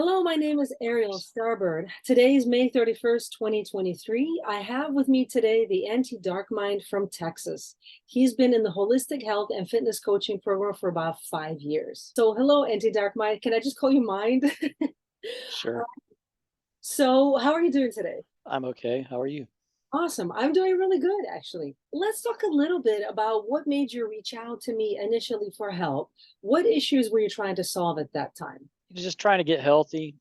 Hello, my name is Ariel Starbird. Today is May 31st, 2023. I have with me today the anti-dark mind from Texas. He's been in the holistic health and fitness coaching program for about 5 years. So hello, anti-dark mind. Can I just call you Mind? Sure. So how are you doing today? I'm okay. How are you? Awesome. I'm doing really good, actually. Let's talk a little bit about what made you reach out to me initially for help. What issues were you trying to solve at that time? Just trying to get healthy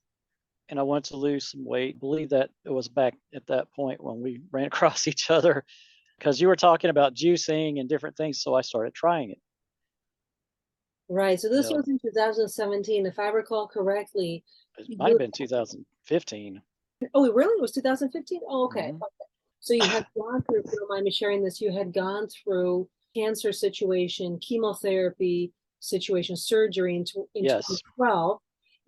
and I wanted to lose some weight. I believe that it was back at that point when we ran across each other because you were talking about juicing and different things. So I started trying it. Right. So You this know, was in 2017, if I recall correctly. it might have You, been 2015. oh, it really was 2015? Oh, okay. Hmm. So you had gone through, if you don't mind me sharing this, you had gone through cancer situation, chemotherapy situation, surgery in Yes. 2012.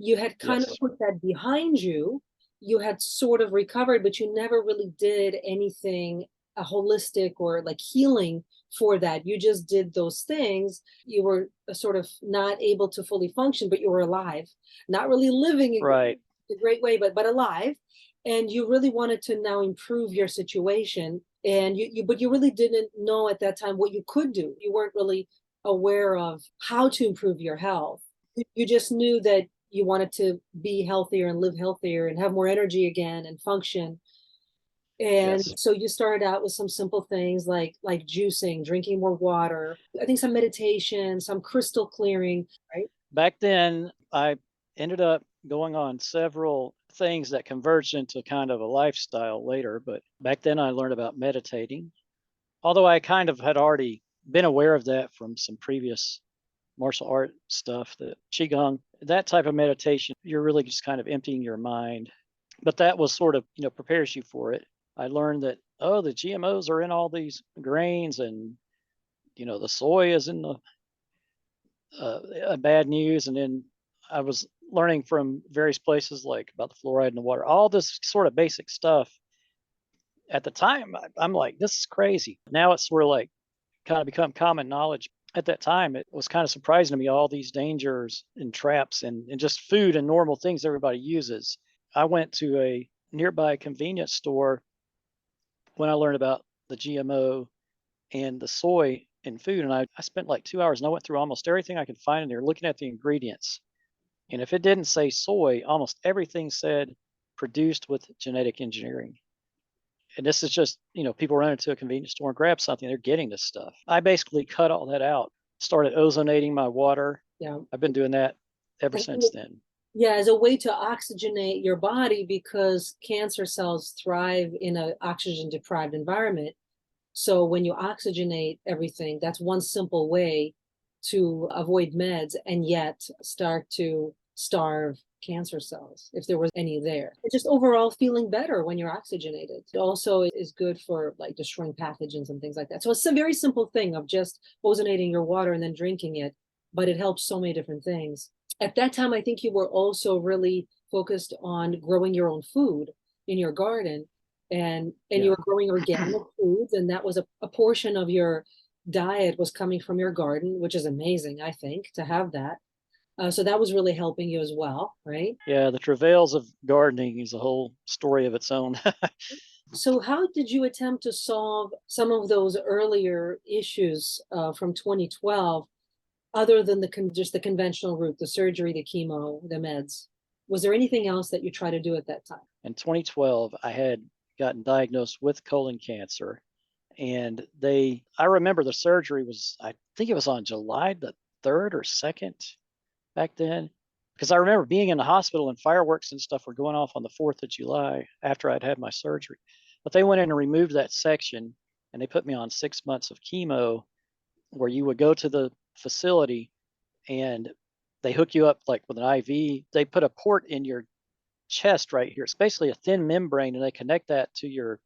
You had kind of Yes. put that behind you. You had sort of recovered, but you never really did anything holistic or like healing for that. You just did those things. You were sort of not able to fully function, but you were alive, not really living Right. a great way, but alive. And you really wanted to now improve your situation. And but you really didn't know at that time what you could do. You weren't really aware of how to improve your health. You just knew that you wanted to be healthier and live healthier and have more energy again and function. And Yes. so you started out with some simple things like juicing, drinking more water, I think some meditation, some crystal clearing, right? Back then, I ended up going on several things that converged into kind of a lifestyle later. But back then, I learned about meditating. Although I kind of had already been aware of that from some previous martial art stuff, the qigong, that type of meditation, you're really just kind of emptying your mind. But that was sort of, prepares you for it. I learned that, oh, the GMOs are in all these grains, and the soy is in the bad news. And then I was learning from various places like about the fluoride in the water, all this sort of basic stuff. At the time, I'm like, this is crazy. Now it's sort of like kind of become common knowledge. At that time, it was kind of surprising to me, all these dangers and traps and just food and normal things everybody uses. I went to a nearby convenience store when I learned about the GMO and the soy in food. And I spent like 2 hours and I went through almost everything I could find in there looking at the ingredients. And if it didn't say soy, almost everything said produced with genetic engineering. And this is just, people run into a convenience store and grab something, they're getting this stuff. I basically cut all that out, started ozonating my water. Yeah. I've been doing that ever And since then. yeah, as a way to oxygenate your body because cancer cells thrive in an oxygen deprived environment. So when you oxygenate everything, that's one simple way to avoid meds and yet start to starve cancer cells if there was any there. It's just overall feeling better when you're oxygenated. It also is good for like destroying pathogens and things like that. So it's a very simple thing of just ozonating your water and then drinking it, but it helps so many different things. At that time, I think you were also really focused on growing your own food in your garden, and you Yeah. were growing organic foods, and that was a portion of your diet was coming from your garden, which is amazing, I think, to have that. So that was really helping you as well, right? Yeah. The travails of gardening is a whole story of its own. So how did you attempt to solve some of those earlier issues from 2012, other than just the conventional route, the surgery, the chemo, the meds? Was there anything else that you tried to do at that time? In 2012, I had gotten diagnosed with colon cancer. And I remember the surgery was, I think it was on July the 3rd or 2nd back then. Because I remember being in the hospital and fireworks and stuff were going off on the 4th of July after I'd had my surgery. But they went in and removed that section and they put me on 6 months of chemo where you would go to the facility and they hook you up like with an IV. They put a port in your chest right here. It's basically a thin membrane and they connect that to your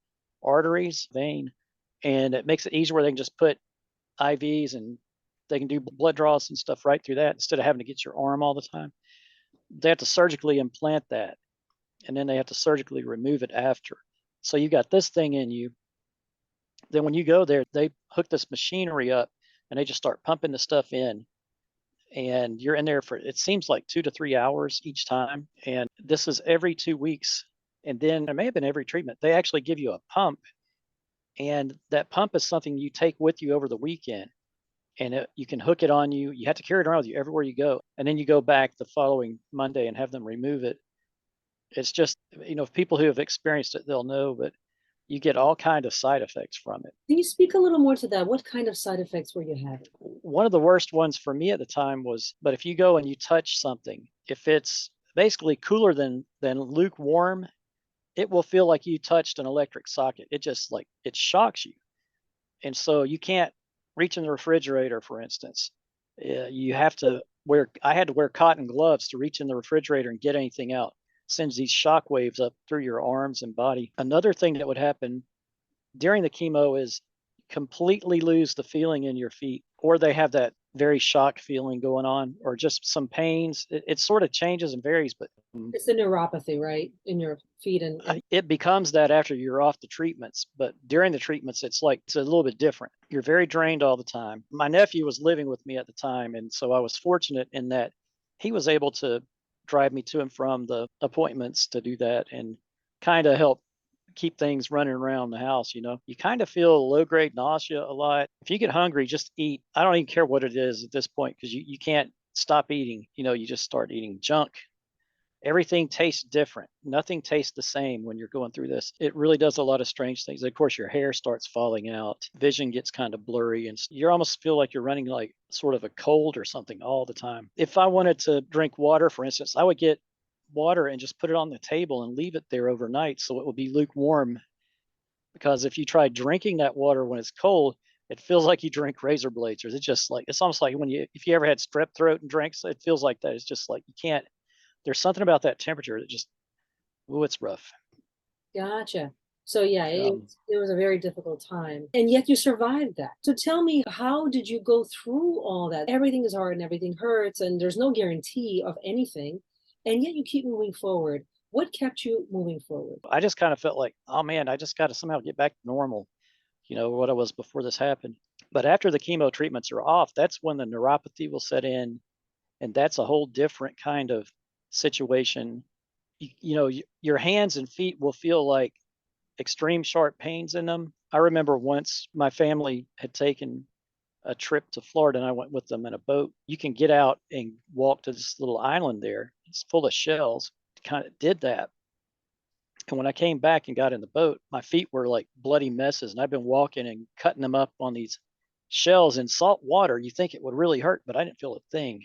arteries, vein, and it makes it easier where they can just put IVs and they can do blood draws and stuff right through that instead of having to get your arm all the time. They have to surgically implant that and then they have to surgically remove it after. So you got this thing in you. Then when you go there, they hook this machinery up and they just start pumping the stuff in. And you're in there for, it seems like 2 to 3 hours each time. And this is every 2 weeks. And then it may have been every treatment. They actually give you a pump, and that pump is something you take with you over the weekend. And you can hook it on you. You have to carry it around with you everywhere you go. And then you go back the following Monday and have them remove it. It's just, people who have experienced it, they'll know, but you get all kind of side effects from it. Can you speak a little more to that? What kind of side effects were you having? One of the worst ones for me at the time was, but if you go and you touch something, if it's basically cooler than lukewarm, it will feel like you touched an electric socket. It just like, it shocks you. And so you can't reach in the refrigerator, for instance. You have to I had to wear cotton gloves to reach in the refrigerator and get anything out. It sends these shock waves up through your arms and body. Another thing that would happen during the chemo is completely lose the feeling in your feet, or they have that very shock feeling going on, or just some pains. It sort of changes and varies, but It's the neuropathy, right? In your feet and it becomes that after you're off the treatments. But during the treatments, it's a little bit different. You're very drained all the time. My nephew was living with me at the time, and so I was fortunate in that he was able to drive me to and from the appointments to do that, and kind of help keep things running around the house. You kind of feel low grade nausea a lot. If you get hungry, just eat. I don't even care what it is at this point, because you can't stop eating. You just start eating junk. Everything tastes different. Nothing tastes the same when you're going through this. It really does a lot of strange things. Of course, your hair starts falling out, vision gets kind of blurry, and you almost feel like you're running like sort of a cold or something all the time. If I wanted to drink water, for instance, I would get water and just put it on the table and leave it there overnight so it would be lukewarm. Because if you try drinking that water when it's cold, it feels like you drink razor blades. Or it's almost like if you ever had strep throat and drinks, it feels like that. It's just like you can't. There's something about that temperature that just, it's rough. Gotcha. So yeah, it was a very difficult time, and yet you survived that. So tell me, how did you go through all that? Everything is hard and everything hurts, and there's no guarantee of anything, and yet you keep moving forward. What kept you moving forward? I just kind of felt like, oh man, I just got to somehow get back to normal, what I was before this happened. But after the chemo treatments are off, that's when the neuropathy will set in, and that's a whole different kind of situation. Your hands and feet will feel like extreme sharp pains in them. I remember once my family had taken a trip to Florida, and I went with them in a boat. You can get out and walk to this little island there. It's full of shells. Kind of did that. And when I came back and got in the boat, my feet were like bloody messes. And I've been walking and cutting them up on these shells in salt water. You think it would really hurt, but I didn't feel a thing.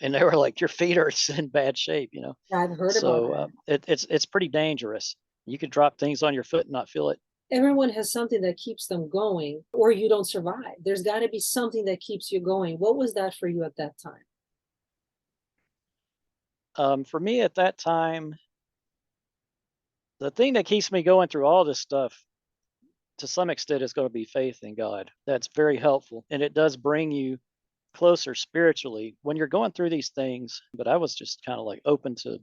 And they were like, your feet are in bad shape, I've heard So about that. it's pretty dangerous. You could drop things on your foot and not feel it. Everyone has something that keeps them going, or you don't survive. There's got to be something that keeps you going. What was that for you at that time? For me at that time, the thing that keeps me going through all this stuff, to some extent, is going to be faith in God. That's very helpful, and it does bring you closer spiritually when you're going through these things. But I was just kind of like open to,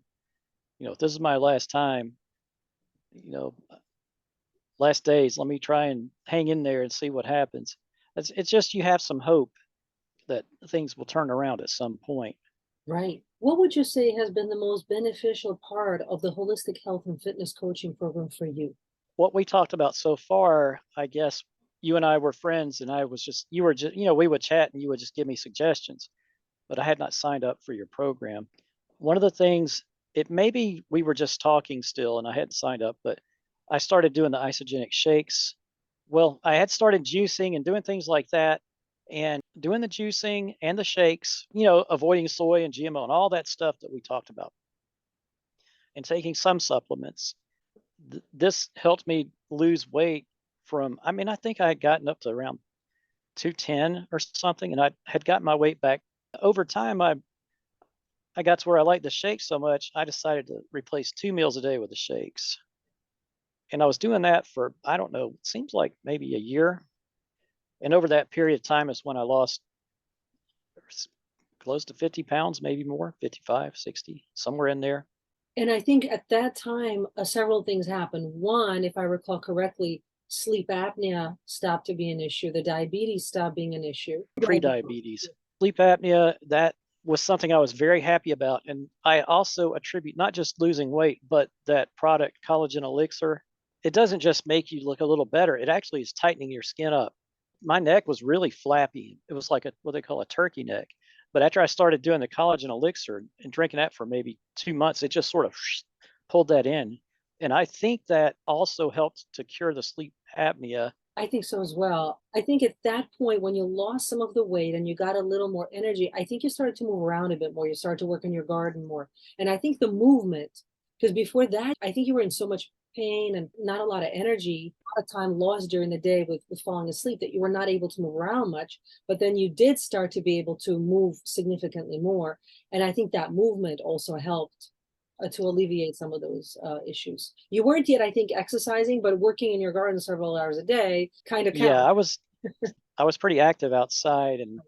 if this is my last time, last days, let me try and hang in there and see what happens. It's just, you have some hope that things will turn around at some point. Right. What would you say has been the most beneficial part of the holistic health and fitness coaching program for you? What we talked about so far, I guess you and I were friends, and you were just, we would chat and you would just give me suggestions, but I had not signed up for your program. One of the things, maybe we were just talking still and I hadn't signed up, but I started doing the isogenic shakes. Well, I had started juicing and doing things like that, and doing the juicing and the shakes, avoiding soy and GMO and all that stuff that we talked about, and taking some supplements. This helped me lose weight I think I had gotten up to around 210 or something, and I had gotten my weight back. Over time, I got to where I liked the shakes so much, I decided to replace 2 meals a day with the shakes. And I was doing that for, I don't know, it seems like maybe a year. And over that period of time is when I lost close to 50 pounds, maybe more, 55, 60, somewhere in there. And I think at that time, several things happened. One, if I recall correctly, sleep apnea stopped to be an issue. The diabetes stopped being an issue. Pre-diabetes, sleep apnea, that was something I was very happy about. And I also attribute not just losing weight, but that product, collagen elixir. It doesn't just make you look a little better, it actually is tightening your skin up. My neck was really flappy. It was like a what they call a turkey neck. But after I started doing the collagen elixir and drinking that for maybe 2 months, it just sort of pulled that in. And I think that also helped to cure the sleep apnea. I think so as well. I think at that point, when you lost some of the weight and you got a little more energy, I think you started to move around a bit more. You started to work in your garden more. And I think the movement, because before that, I think you were in so much pain and not a lot of energy, a lot of time lost during the day with falling asleep that you were not able to move around much. But then you did start to be able to move significantly more. And I think that movement also helped to alleviate some of those issues. You weren't yet, I think, exercising, but working in your garden several hours a day kind of Yeah, counts. I was pretty active outside and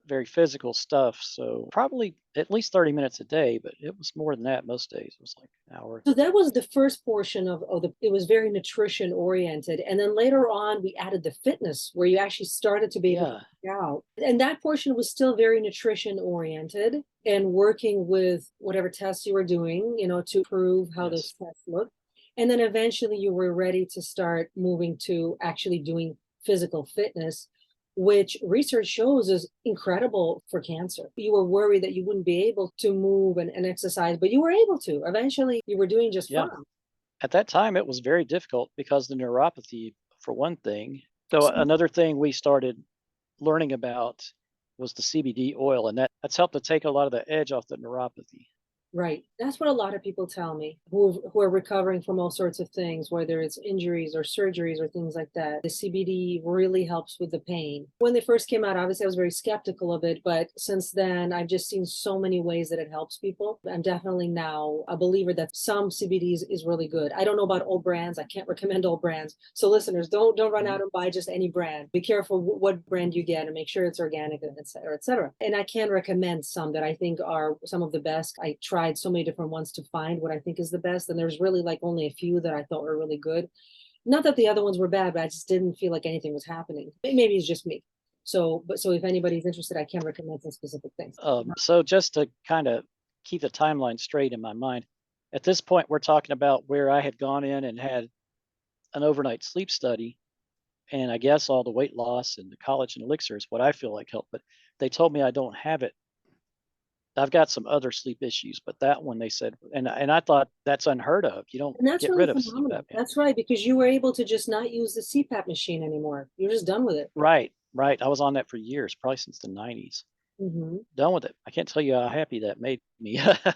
very physical stuff. So probably at least 30 minutes a day, but it was more than that most days. It was like an hour. So that was the first portion of the, it was very nutrition oriented. And then later on, we added the fitness where you actually started to be able to Yeah. work out. And that portion was still very nutrition oriented and working with whatever tests you were doing, to prove how Yes. those tests looked. And then eventually you were ready to start moving to actually doing physical fitness, which research shows is incredible for cancer. You were worried that you wouldn't be able to move and exercise, but you were able to. Eventually, you were doing just Yeah. fine. At that time, it was very difficult because the neuropathy, for one thing. So So another thing we started learning about was the CBD oil, and that's helped to take a lot of the edge off the neuropathy. right. That's what a lot of people tell me who are recovering from all sorts of things, whether it's injuries or surgeries or things like that. The CBD really helps with the pain. When they first came out, obviously I was very skeptical of it, but since then I've just seen so many ways that it helps people. I'm definitely now a believer that some CBDs is really good. I don't know about all brands. I can't recommend all brands. So listeners, don't run Mhm. out and buy just any brand. Be careful what brand you get and make sure it's organic, et cetera, et cetera. And I can recommend some that I think are some of the best. I tried so many different ones to find what I think is the best. And there's really like only a few that I thought were really good. Not that the other ones were bad, but I just didn't feel like anything was happening. Maybe it's just me. So if anybody's interested, I can recommend some specific things. So just to kind of keep the timeline straight in my mind, at this point, we're talking about where I had gone in and had an overnight sleep study, and I guess all the weight loss and the collagen elixir is what I feel like helped. But they told me I don't have it. I've got some other sleep issues, but that one they said, and I thought that's unheard of. You don't And that's get really rid of sleep phenomenal. apnea. That's right, because you were able to just not use the CPAP machine anymore. You're just done with it. Right, right. I was on that for years, probably since the 90s. Hmm. Done with it. I can't tell you how happy that made me. I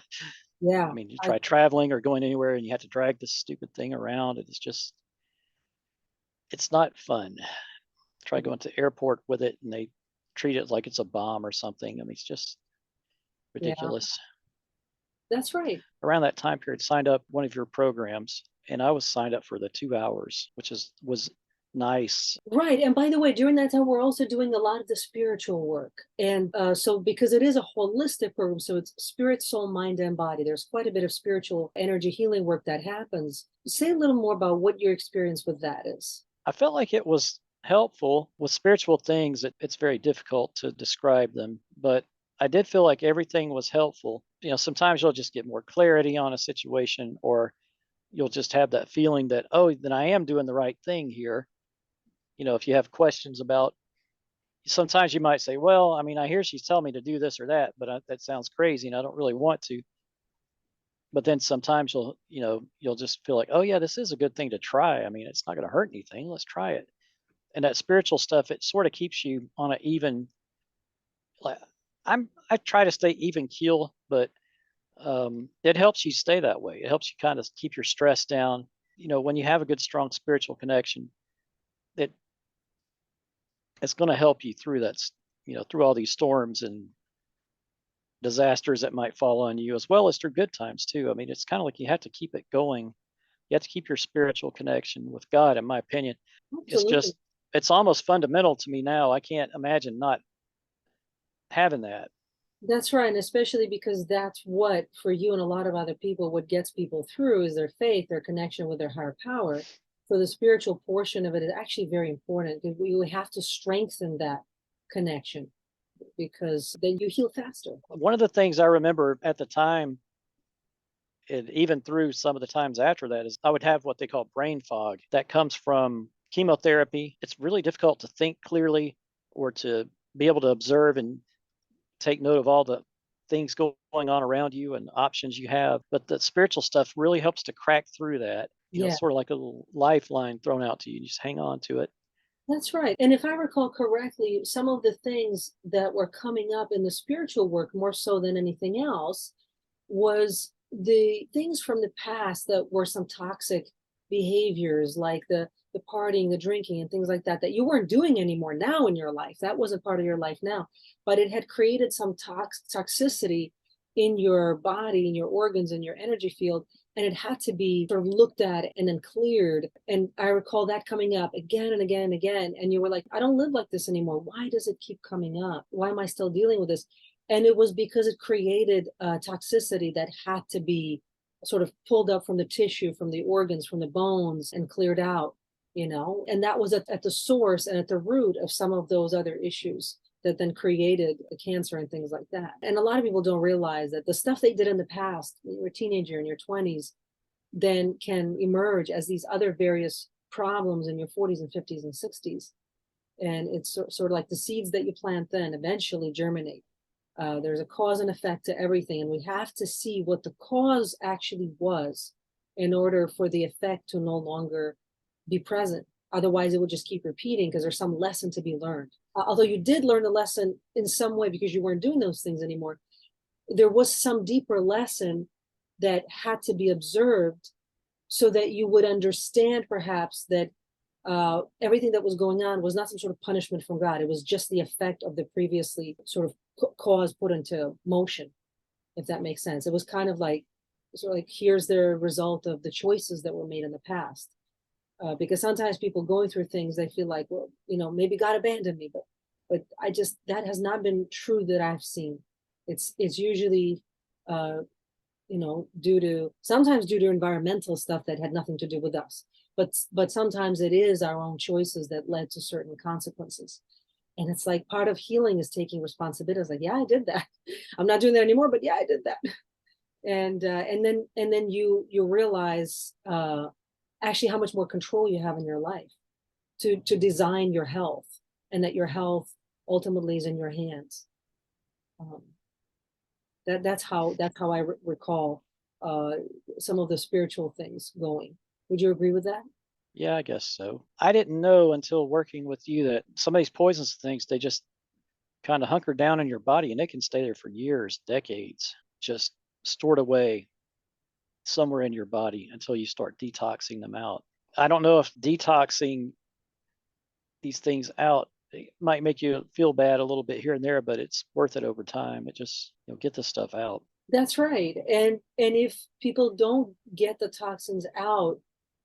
Yeah. mean, you I, try traveling or going anywhere and you have to drag this stupid thing around. It's just, it's not fun. Try going to the airport with it and they treat it like it's a bomb or something. I mean, it's just yeah, ridiculous. that's right. Around that time period, signed up one of your programs, and I was signed up for the 2 hours, which was nice. Right. And by the way, during that time, we're also doing a lot of the spiritual work. And so, because it is a holistic program, so it's spirit, soul, mind, and body, there's quite a bit of spiritual energy healing work that happens. Say a little more about what your experience with that is. I felt like it was helpful with spiritual things. It's very difficult to describe them, but I did feel like everything was helpful. Sometimes you'll just get more clarity on a situation, or you'll just have that feeling that, oh, then I am doing the right thing here. If you have questions about, sometimes you might say, well, I mean, I hear she's telling me to do this or that, but that sounds crazy and I don't really want to. But then sometimes you'll just feel like, oh yeah, this is a good thing to try. I mean, it's not going to hurt anything. Let's try it. And that spiritual stuff, it sort of keeps you on an even, like, I try to stay even keel, but it helps you stay that way. It helps you kind of keep your stress down. When you have a good, strong spiritual connection, it it's going to help you through through all these storms and disasters that might fall on you, as well as through good times too. I mean, it's kind of like you have to keep it going. You have to keep your spiritual connection with God, in my opinion. It's Absolutely. just, it's almost fundamental to me now. I can't imagine not having that. That's right. And especially because that's what, for you and a lot of other people, what gets people through is their faith, their connection with their higher power. So the spiritual portion of it is actually very important because we have to strengthen that connection. because then you heal faster. One of the things I remember at the time, and even through some of the times after that, is I would have what they call brain fog that comes from chemotherapy. It's really difficult to think clearly or to be able to observe and take note of all the things going on around you and options you have. But the spiritual stuff really helps to crack through that. Yeah, Sort of like a little lifeline thrown out to you. You just hang on to it. that's right. And if I recall correctly, some of the things that were coming up in the spiritual work more so than anything else was the things from the past that were some toxic behaviors, like the partying, the drinking, and things like that, that you weren't doing anymore now in your life. That wasn't part of your life now, but it had created some toxicity in your body, in your organs, in your energy field. And it had to be sort of looked at and then cleared. And I recall that coming up again and again and again. And you were like, I don't live like this anymore. Why does it keep coming up? Why am I still dealing with this? And it was because it created toxicity that had to be sort of pulled up from the tissue, from the organs, from the bones, and cleared out, and that was at the source and at the root of some of those other issues that then created the cancer and things like that. And a lot of people don't realize that the stuff they did in the past, when you were a teenager in your 20s, then can emerge as these other various problems in your 40s and 50s and 60s. And it's sort of like the seeds that you plant then eventually germinate. There's a cause and effect to everything, and we have to see what the cause actually was in order for the effect to no longer be present. Otherwise, it would just keep repeating because there's some lesson to be learned. Although you did learn the lesson in some way because you weren't doing those things anymore, there was some deeper lesson that had to be observed so that you would understand perhaps that everything that was going on was not some sort of punishment from God. It was just the effect of the previously sort of cause put into motion, if that makes sense. It was kind of like, sort of like, here's the result of the choices that were made in the past. Because sometimes people going through things, they feel like, well, maybe God abandoned me, but that has not been true that I've seen. It's usually, sometimes due to environmental stuff that had nothing to do with us. But sometimes it is our own choices that led to certain consequences. And it's like part of healing is taking responsibility. It's like, yeah, I did that. I'm not doing that anymore, but yeah, I did that. And then you realize actually how much more control you have in your life to design your health, and that your health ultimately is in your hands. That's how I recall some of the spiritual things going. Would you agree with that? Yeah, I guess so. I didn't know until working with you that some of these poisonous things, they just kind of hunker down in your body and they can stay there for years, decades, just stored away somewhere in your body until you start detoxing them out. I don't know if detoxing these things out, it might make you feel bad a little bit here and there, but it's worth it over time. It just, get the stuff out. That's right. And if people don't get the toxins out,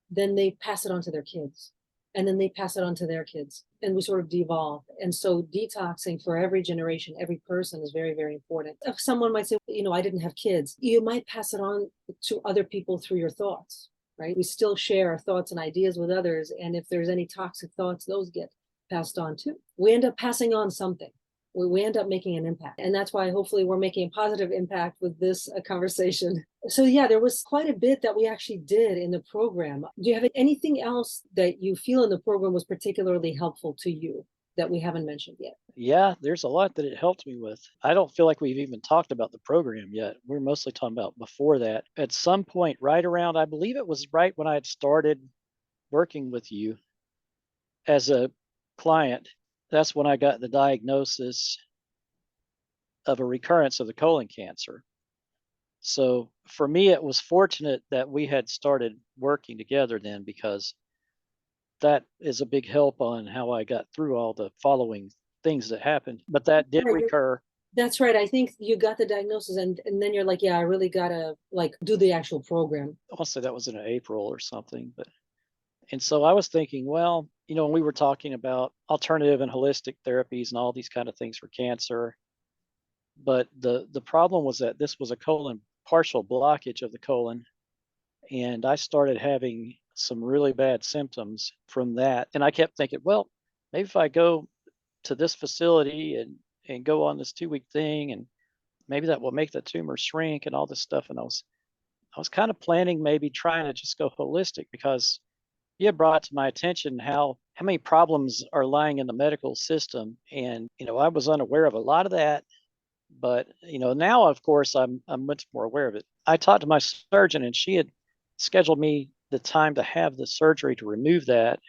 then they pass it on to their kids, and then they pass it on to their kids, and we sort of devolve. And so detoxing for every generation, every person, is very, very important. If someone might say, I didn't have kids, you might pass it on to other people through your thoughts, right? We still share our thoughts and ideas with others, and if there's any toxic thoughts, those get passed on too. We end up passing on something. We end up making an impact. And that's why hopefully we're making a positive impact with this conversation. So yeah, there was quite a bit that we actually did in the program. Do you have anything else that you feel in the program was particularly helpful to you that we haven't mentioned yet? Yeah, there's a lot that it helped me with. I don't feel like we've even talked about the program yet. We're mostly talking about before that. At some point, right around, I believe it was right when I had started working with you as a client, that's when I got the diagnosis of a recurrence of the colon cancer. So for me, it was fortunate that we had started working together then, because that is a big help on how I got through all the following things that happened. But that did recur. That's right. I think you got the diagnosis, and then you're like, yeah, I really gotta do the actual program. I want to say that was in April or something. And so I was thinking, well, when we were talking about alternative and holistic therapies and all these kind of things for cancer, but the problem was that this was a partial blockage of the colon, and I started having some really bad symptoms from that. And I kept thinking, well, maybe if I go to this facility and go on this 2-week thing, and maybe that will make the tumor shrink and all this stuff. And I was kind of planning maybe trying to just go holistic, because you had brought to my attention how many problems are lying in the medical system. And I was unaware of a lot of that, but now, of course, I'm much more aware of it. I talked to my surgeon, and she had scheduled me the time to have the surgery to remove that.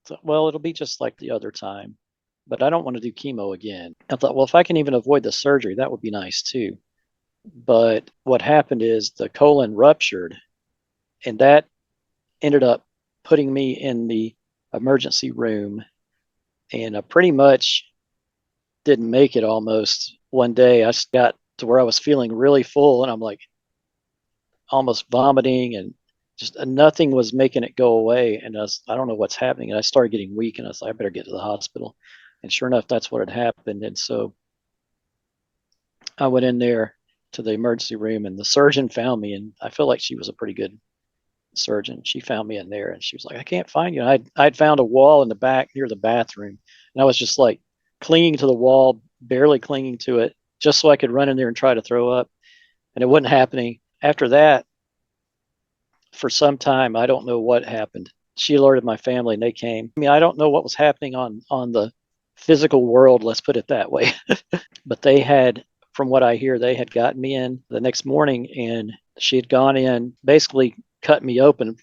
So, well, it'll be just like the other time, but I don't want to do chemo again. I thought, well, if I can even avoid the surgery, that would be nice too. But what happened is the colon ruptured, and that ended up putting me in the emergency room, and I pretty much didn't make it. Almost one day I got to where I was feeling really full, and I'm like almost vomiting, and just nothing was making it go away. And I don't know what's happening. And I started getting weak, and I was like, I better get to the hospital. And sure enough, that's what had happened. And so I went in there to the emergency room, and the surgeon found me, and I feel like she was a pretty good surgeon. She found me in there, and she was like, I can't find you. And I'd found a wall in the back near the bathroom, and I was just like clinging to the wall, barely clinging to it, just so I could run in there and try to throw up. And it wasn't happening. After that, for some time, I don't know what happened. She alerted my family, and they came. I mean, I don't know what was happening on the physical world, let's put it that way. But they had, from what I hear, they had gotten me in the next morning, and she had gone in, basically cut me open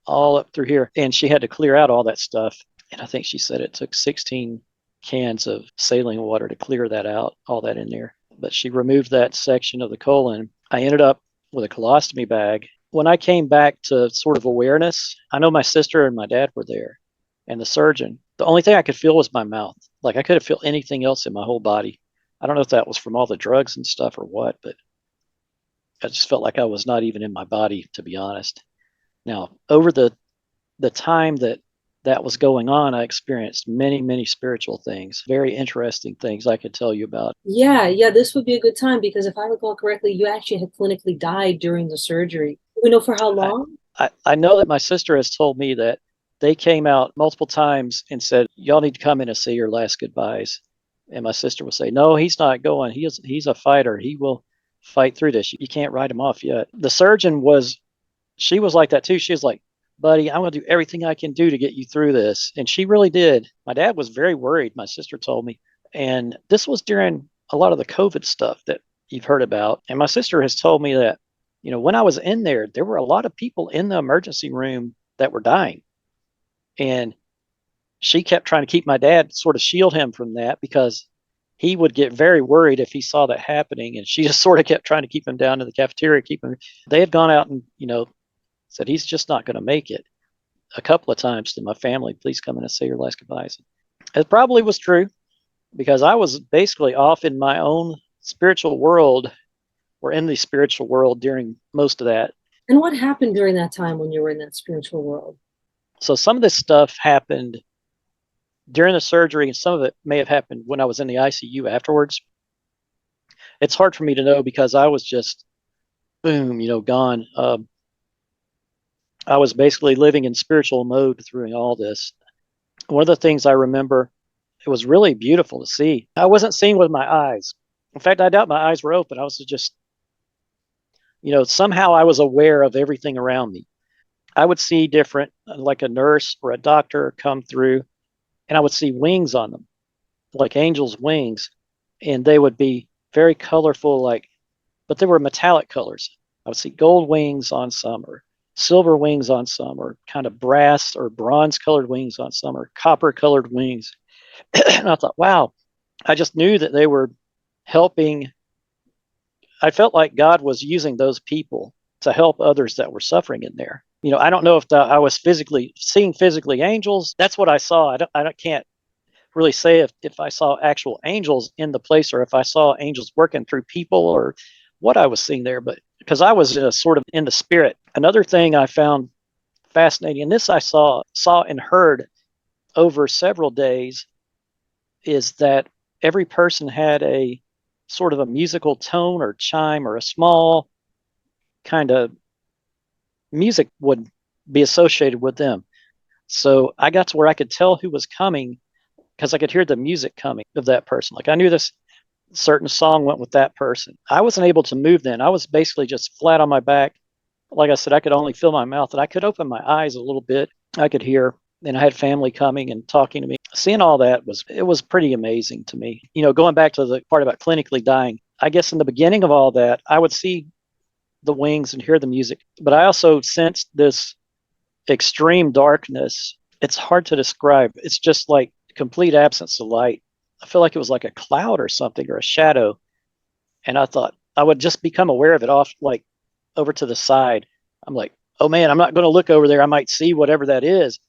all up through here, and she had to clear out all that stuff. And I think she said it took 16 cans of saline water to clear that out, all that in there. But she removed that section of the colon. I ended up with a colostomy bag. When I came back to sort of awareness, I know my sister and my dad were there, and the surgeon. The only thing I could feel was my mouth. Like I couldn't feel anything else in my whole body. I don't know if that was from all the drugs and stuff or what, but I just felt like I was not even in my body, to be honest. Now, over the time that was going on, I experienced many, many spiritual things, very interesting things I could tell you about. Yeah, this would be a good time because if I recall correctly, you actually had clinically died during the surgery. Do we know for how long? I know that my sister has told me that they came out multiple times and said, y'all need to come in and say your last goodbyes. And my sister would say, no, he's not going. He's a fighter. He will fight through this. You can't write him off yet. The surgeon she was like that too. She was like, buddy, I'm going to do everything I can do to get you through this. And she really did. My dad was very worried, my sister told me. And this was during a lot of the COVID stuff that you've heard about. And my sister has told me that, when I was in there were a lot of people in the emergency room that were dying. And she kept trying to keep my dad, sort of shield him from that, because he would get very worried if he saw that happening. And she just sort of kept trying to keep him down in the cafeteria, They had gone out and, said, he's just not going to make it, a couple of times to my family, please come in and say your last goodbyes. It probably was true, because I was basically off in my own spiritual world, or in the spiritual world during most of that. And what happened during that time when you were in that spiritual world? So some of this stuff happened during the surgery, and some of it may have happened when I was in the ICU afterwards. It's hard for me to know because I was just, boom, gone. I was basically living in spiritual mode through all this. One of the things I remember, it was really beautiful to see. I wasn't seeing with my eyes. In fact, I doubt my eyes were open. I was just, somehow I was aware of everything around me. I would see different, like a nurse or a doctor come through, and I would see wings on them, like angels' wings. And they would be very colorful, but they were metallic colors. I would see gold wings on some, or silver wings on some, or kind of brass or bronze colored wings on some, or copper colored wings. And I thought, wow, I just knew that they were helping. I felt like God was using those people to help others that were suffering in there. I don't know if I was seeing physically angels. That's what I saw. I can't really say if I saw actual angels in the place, or if I saw angels working through people, or what I was seeing there. But because I was sort of in the spirit. Another thing I found fascinating, and this I saw and heard over several days, is that every person had a sort of a musical tone or chime, or a small kind of music would be associated with them. So I got to where I could tell who was coming, because I could hear the music coming of that person. Like I knew this certain song went with that person. I wasn't able to move then. I was basically just flat on my back. Like I said, I could only feel my mouth, and I could open my eyes a little bit. I could hear, and I had family coming and talking to me. Seeing all that was pretty amazing to me. Going back to the part about clinically dying, I guess in the beginning of all that, I would see the wings and hear the music, but I also sensed this extreme darkness. It's hard to describe. It's just like complete absence of light. I feel like it was like a cloud or something, or a shadow. And I thought I would just become aware of it off, like over to the side. I'm like, oh man, I'm not going to look over there. I might see whatever that is,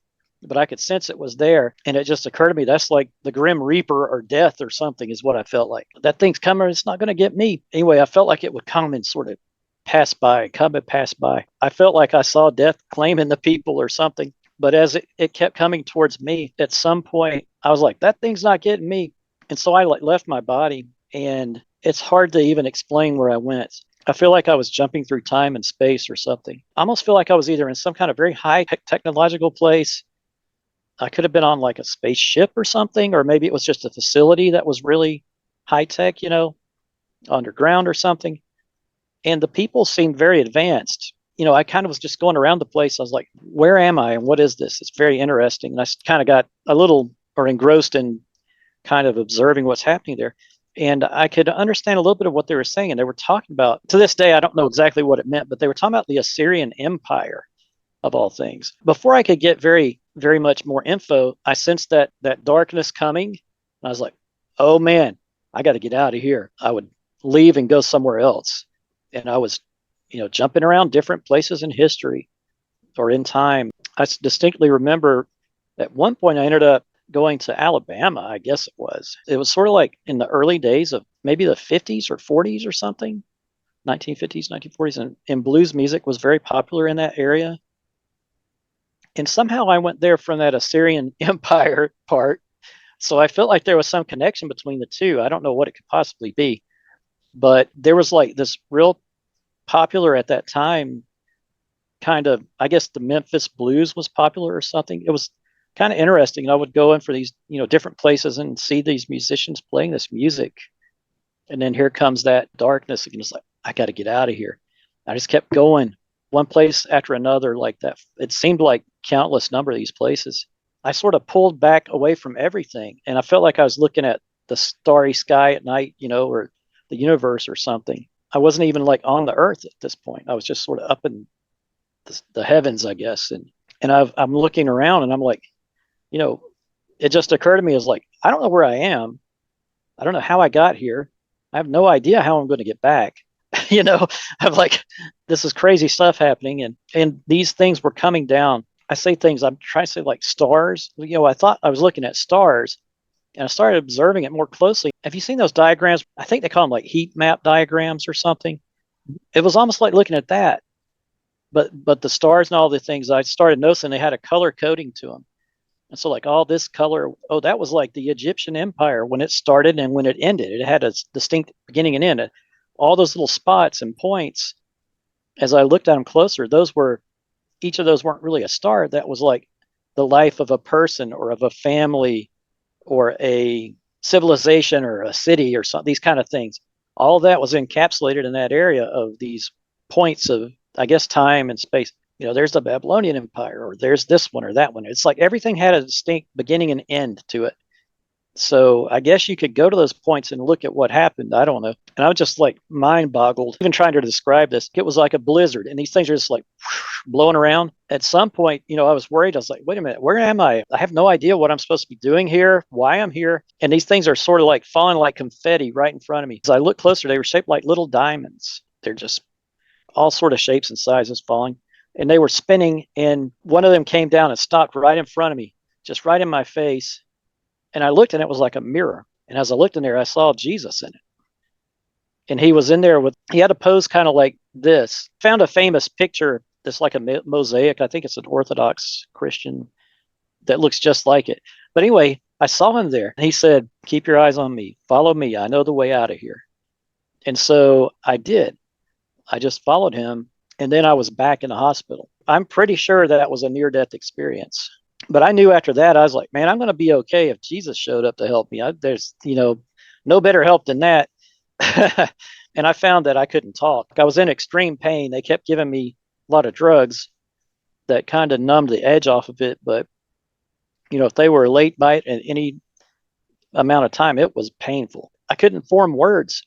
but I could sense it was there. And it just occurred to me, that's like the Grim Reaper or death or something is what I felt like. That thing's coming. It's not going to get me. Anyway, I felt like it would come and sort of pass by, come and pass by. I felt like I saw death claiming the people or something. But as it kept coming towards me, at some point, I was like, that thing's not getting me. And so I like left my body, and it's hard to even explain where I went. I feel like I was jumping through time and space or something. I almost feel like I was either in some kind of very high technological place. I could have been on like a spaceship or something, or maybe it was just a facility that was really high tech, underground or something. And the people seemed very advanced. I kind of was just going around the place. I was like, where am I and what is this? It's very interesting. And I kind of got a little or engrossed in kind of observing what's happening there. And I could understand a little bit of what they were saying. And they were talking about, to this day, I don't know exactly what it meant, but they were talking about the Assyrian Empire of all things. Before I could get very, very much more info, I sensed that darkness coming. And I was like, oh man, I got to get out of here. I would leave and go somewhere else. And I was, jumping around different places in history or in time. I distinctly remember at one point I ended up going to Alabama, I guess it was. It was sort of like in the early days of maybe the 50s or 40s or something, 1950s, 1940s, and blues music was very popular in that area. And somehow I went there from that Assyrian Empire part. So I felt like there was some connection between the two. I don't know what it could possibly be, but there was like this real popular at that time kind of, I guess the Memphis blues was popular or something. It was kind of interesting. I would go in for these, different places and see these musicians playing this music. And then here comes that darkness again. It's like, I got to get out of here. I just kept going one place after another like that. It seemed like countless number of these places. I sort of pulled back away from everything. And I felt like I was looking at the starry sky at night, or the universe or something. I wasn't even like on the earth at this point. I was just sort of up in the heavens, I guess. And I'm looking around and I'm like, it just occurred to me as like, I don't know where I am. I don't know how I got here. I have no idea how I'm going to get back. I'm like, this is crazy stuff happening. And these things were coming down. I say things, I'm trying to say like stars. I thought I was looking at stars, and I started observing it more closely. Have you seen those diagrams? I think they call them like heat map diagrams or something. It was almost like looking at that, but the stars and all the things, I started noticing they had a color coding to them. And so like all this color, oh, that was like the Egyptian Empire when it started and when it ended. It had a distinct beginning and end. All those little spots and points, as I looked at them closer, each of those weren't really a star. That was like the life of a person or of a family or a civilization or a city or something, these kind of things. All of that was encapsulated in that area of these points of, I guess, time and space. There's the Babylonian Empire, or there's this one or that one. It's like everything had a distinct beginning and end to it. So I guess you could go to those points and look at what happened. I don't know. And I was just like mind boggled, even trying to describe this. It was like a blizzard, and these things are just like blowing around. At some point, I was worried. I was like, wait a minute, where am I? I have no idea what I'm supposed to be doing here, why I'm here. And these things are sort of like falling like confetti right in front of me. As I looked closer, they were shaped like little diamonds. They're just all sort of shapes and sizes falling. And they were spinning, and one of them came down and stopped right in front of me, just right in my face. And I looked, and it was like a mirror. And as I looked in there, I saw Jesus in it. And he was in there he had a pose kind of like this. Found a famous picture that's like a mosaic. I think it's an Orthodox Christian that looks just like it. But anyway, I saw him there. And he said, keep your eyes on me. Follow me. I know the way out of here. And so I did. I just followed him. And then I was back in the hospital. I'm pretty sure that was a near-death experience. But I knew after that, I was like, man, I'm going to be okay if Jesus showed up to help me. There's, no better help than that. And I found that I couldn't talk. I was in extreme pain. They kept giving me a lot of drugs that kind of numbed the edge off of it. But, if they were a late bite at any amount of time, it was painful. I couldn't form words.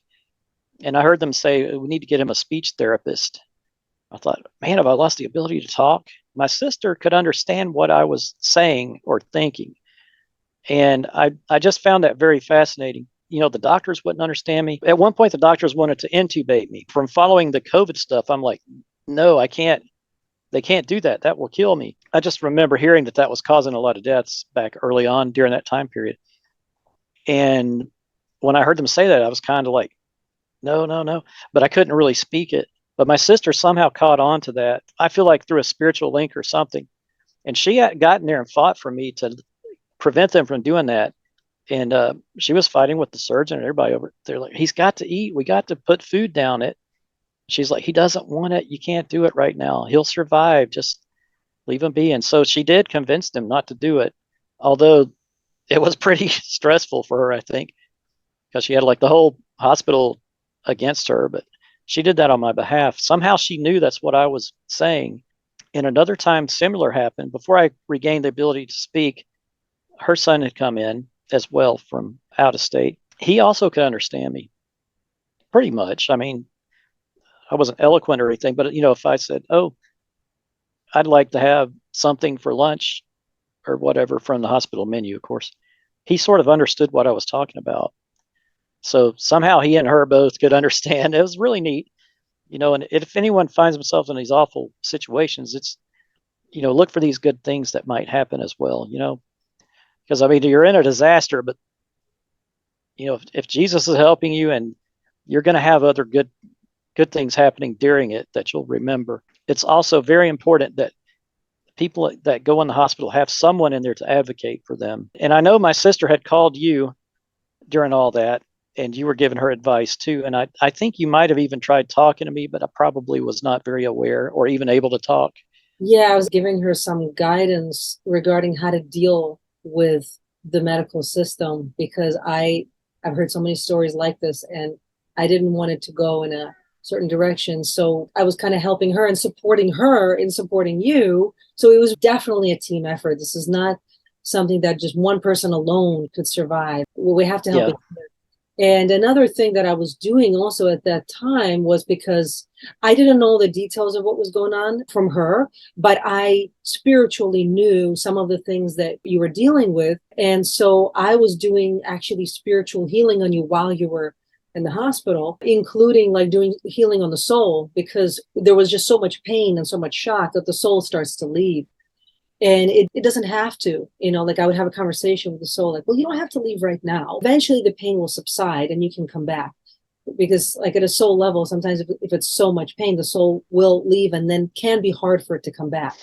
And I heard them say, we need to get him a speech therapist. I thought, man, have I lost the ability to talk? My sister could understand what I was saying or thinking. And I just found that very fascinating. The doctors wouldn't understand me. At one point, the doctors wanted to intubate me. From following the COVID stuff, I'm like, no, I can't. They can't do that. That will kill me. I just remember hearing that was causing a lot of deaths back early on during that time period. And when I heard them say that, I was kind of like, no, no, no. But I couldn't really speak it. But my sister somehow caught on to that. I feel like through a spiritual link or something. And she had gotten there and fought for me to prevent them from doing that. And she was fighting with the surgeon and everybody over there. Like, he's got to eat. We got to put food down it. She's like, he doesn't want it. You can't do it right now. He'll survive. Just leave him be. And so she did convince them not to do it. Although it was pretty stressful for her, I think, because she had like the whole hospital against her. But she did that on my behalf. Somehow she knew that's what I was saying. And another time similar happened. Before I regained the ability to speak, her son had come in as well from out of state. He also could understand me pretty much. I mean, I wasn't eloquent or anything, but if I said, oh, I'd like to have something for lunch or whatever from the hospital menu, of course, he sort of understood what I was talking about. So somehow he and her both could understand. It was really neat, and if anyone finds themselves in these awful situations, it's, look for these good things that might happen as well, because I mean, you're in a disaster, but if Jesus is helping you, and you're going to have other good things happening during it that you'll remember. It's also very important that people that go in the hospital have someone in there to advocate for them. And I know my sister had called you during all that, and you were giving her advice too. And I think you might have even tried talking to me, but I probably was not very aware or even able to talk. Yeah, I was giving her some guidance regarding how to deal with the medical system, because I've heard so many stories like this, and I didn't want it to go in a certain direction. So I was kind of helping her and supporting her in supporting you. So it was definitely a team effort. This is not something that just one person alone could survive. We have to help each other. And another thing that I was doing also at that time was, because I didn't know the details of what was going on from her, but I spiritually knew some of the things that you were dealing with. And so I was doing actually spiritual healing on you while you were in the hospital, including like doing healing on the soul, because there was just so much pain and so much shock that the soul starts to leave. And it doesn't have to, like I would have a conversation with the soul, like, well, you don't have to leave right now. Eventually the pain will subside and you can come back. Because like at a soul level, sometimes if it's so much pain, the soul will leave, and then can be hard for it to come back.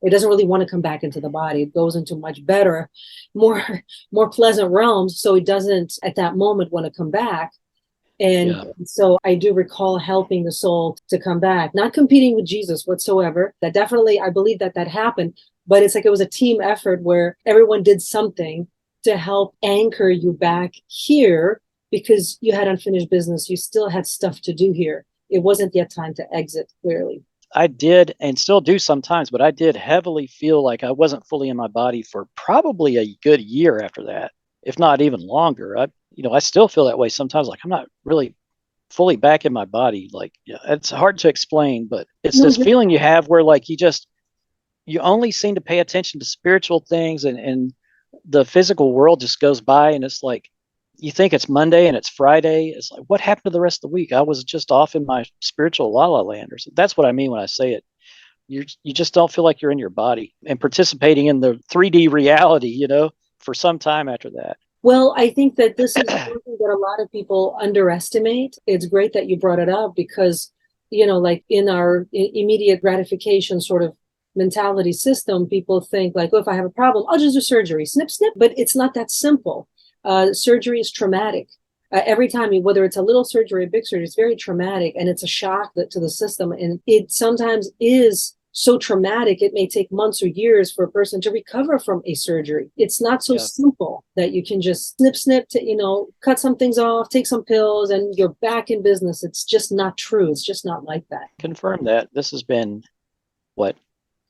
It doesn't really want to come back into the body. It goes into much better, more pleasant realms. So it doesn't at that moment want to come back. And so I do recall helping the soul to come back, not competing with Jesus whatsoever. That definitely, I believe that happened, but it's like it was a team effort where everyone did something to help anchor you back here, because you had unfinished business. You still had stuff to do here. It wasn't yet time to exit, clearly. I did, and still do sometimes, but I did heavily feel like I wasn't fully in my body for probably a good year after that, if not even longer. I still feel that way sometimes. Like I'm not really fully back in my body. Like, it's hard to explain, but it's this feeling you have where like you only seem to pay attention to spiritual things, and the physical world just goes by, and it's like you think it's Monday and it's Friday. It's like, what happened to the rest of the week? I was just off in my spiritual la la land. Or so. That's what I mean when I say it. You just don't feel like you're in your body and participating in the 3D reality, for some time after that. Well, I think that this is something that a lot of people underestimate. It's great that you brought it up, because, like in our immediate gratification sort of mentality system, people think like, oh, if I have a problem, I'll just do surgery, snip, snip. But it's not that simple. Surgery is traumatic. Every time, whether it's a little surgery or a big surgery, it's very traumatic, and it's a shock to the system. And it sometimes is so traumatic, it may take months or years for a person to recover from a surgery. It's not so Yeah. simple that you can just snip, cut some things off, take some pills, and you're back in business. It's just not true. It's just not like that. Confirm that. This has been, what,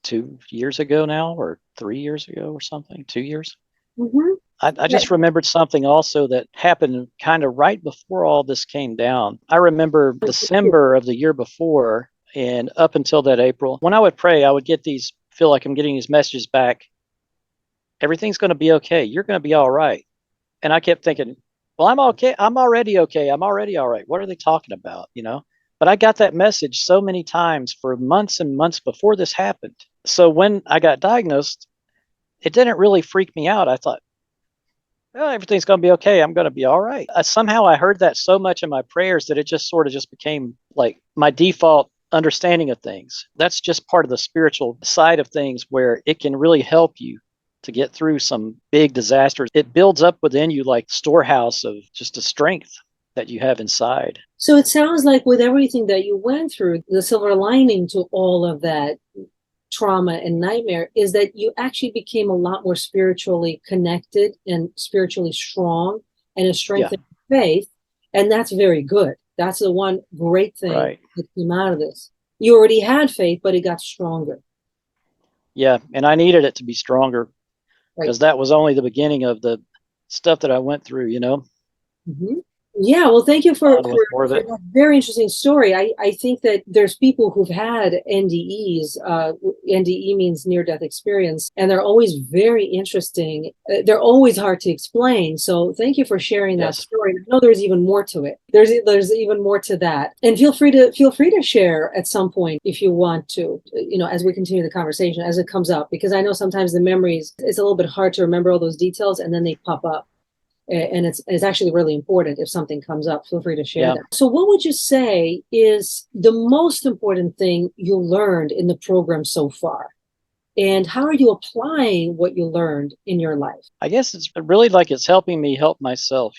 2 years ago now, or 3 years ago or something? 2 years? Mm-hmm. I just remembered something also that happened kind of right before all this came down. I remember December of the year before, and up until that April, when I would pray, I would feel like I'm getting these messages back. Everything's going to be okay. You're going to be all right. And I kept thinking, well, I'm okay. I'm already okay. I'm already all right. What are they talking about? But I got that message so many times for months and months before this happened. So when I got diagnosed, it didn't really freak me out. I thought, oh, everything's going to be okay. I'm going to be all right. Somehow I heard that so much in my prayers that it just sort of just became like my default understanding of things. That's just part of the spiritual side of things, where it can really help you to get through some big disasters. It builds up within you like storehouse of just a strength that you have inside. So it sounds like with everything that you went through, the silver lining to all of that trauma and nightmare is that you actually became a lot more spiritually connected and spiritually strong, and a strengthened faith. And that's very good. That's the one great thing that came out of this. You already had faith, but it got stronger. Yeah. And I needed it to be stronger, because that was only the beginning of the stuff that I went through, Mm-hmm. Yeah, well, thank you for that very interesting story. I think that there's people who've had NDEs. NDE means near-death experience, and they're always very interesting. They're always hard to explain. So thank you for sharing that story. I know there's even more to it. There's even more to that. And feel free to share at some point if you want to, as we continue the conversation, as it comes up, because I know sometimes the memories, it's a little bit hard to remember all those details, and then they pop up. And it's actually really important. If something comes up, feel free to share that. So what would you say is the most important thing you learned in the program so far? And how are you applying what you learned in your life? I guess it's really like it's helping me help myself,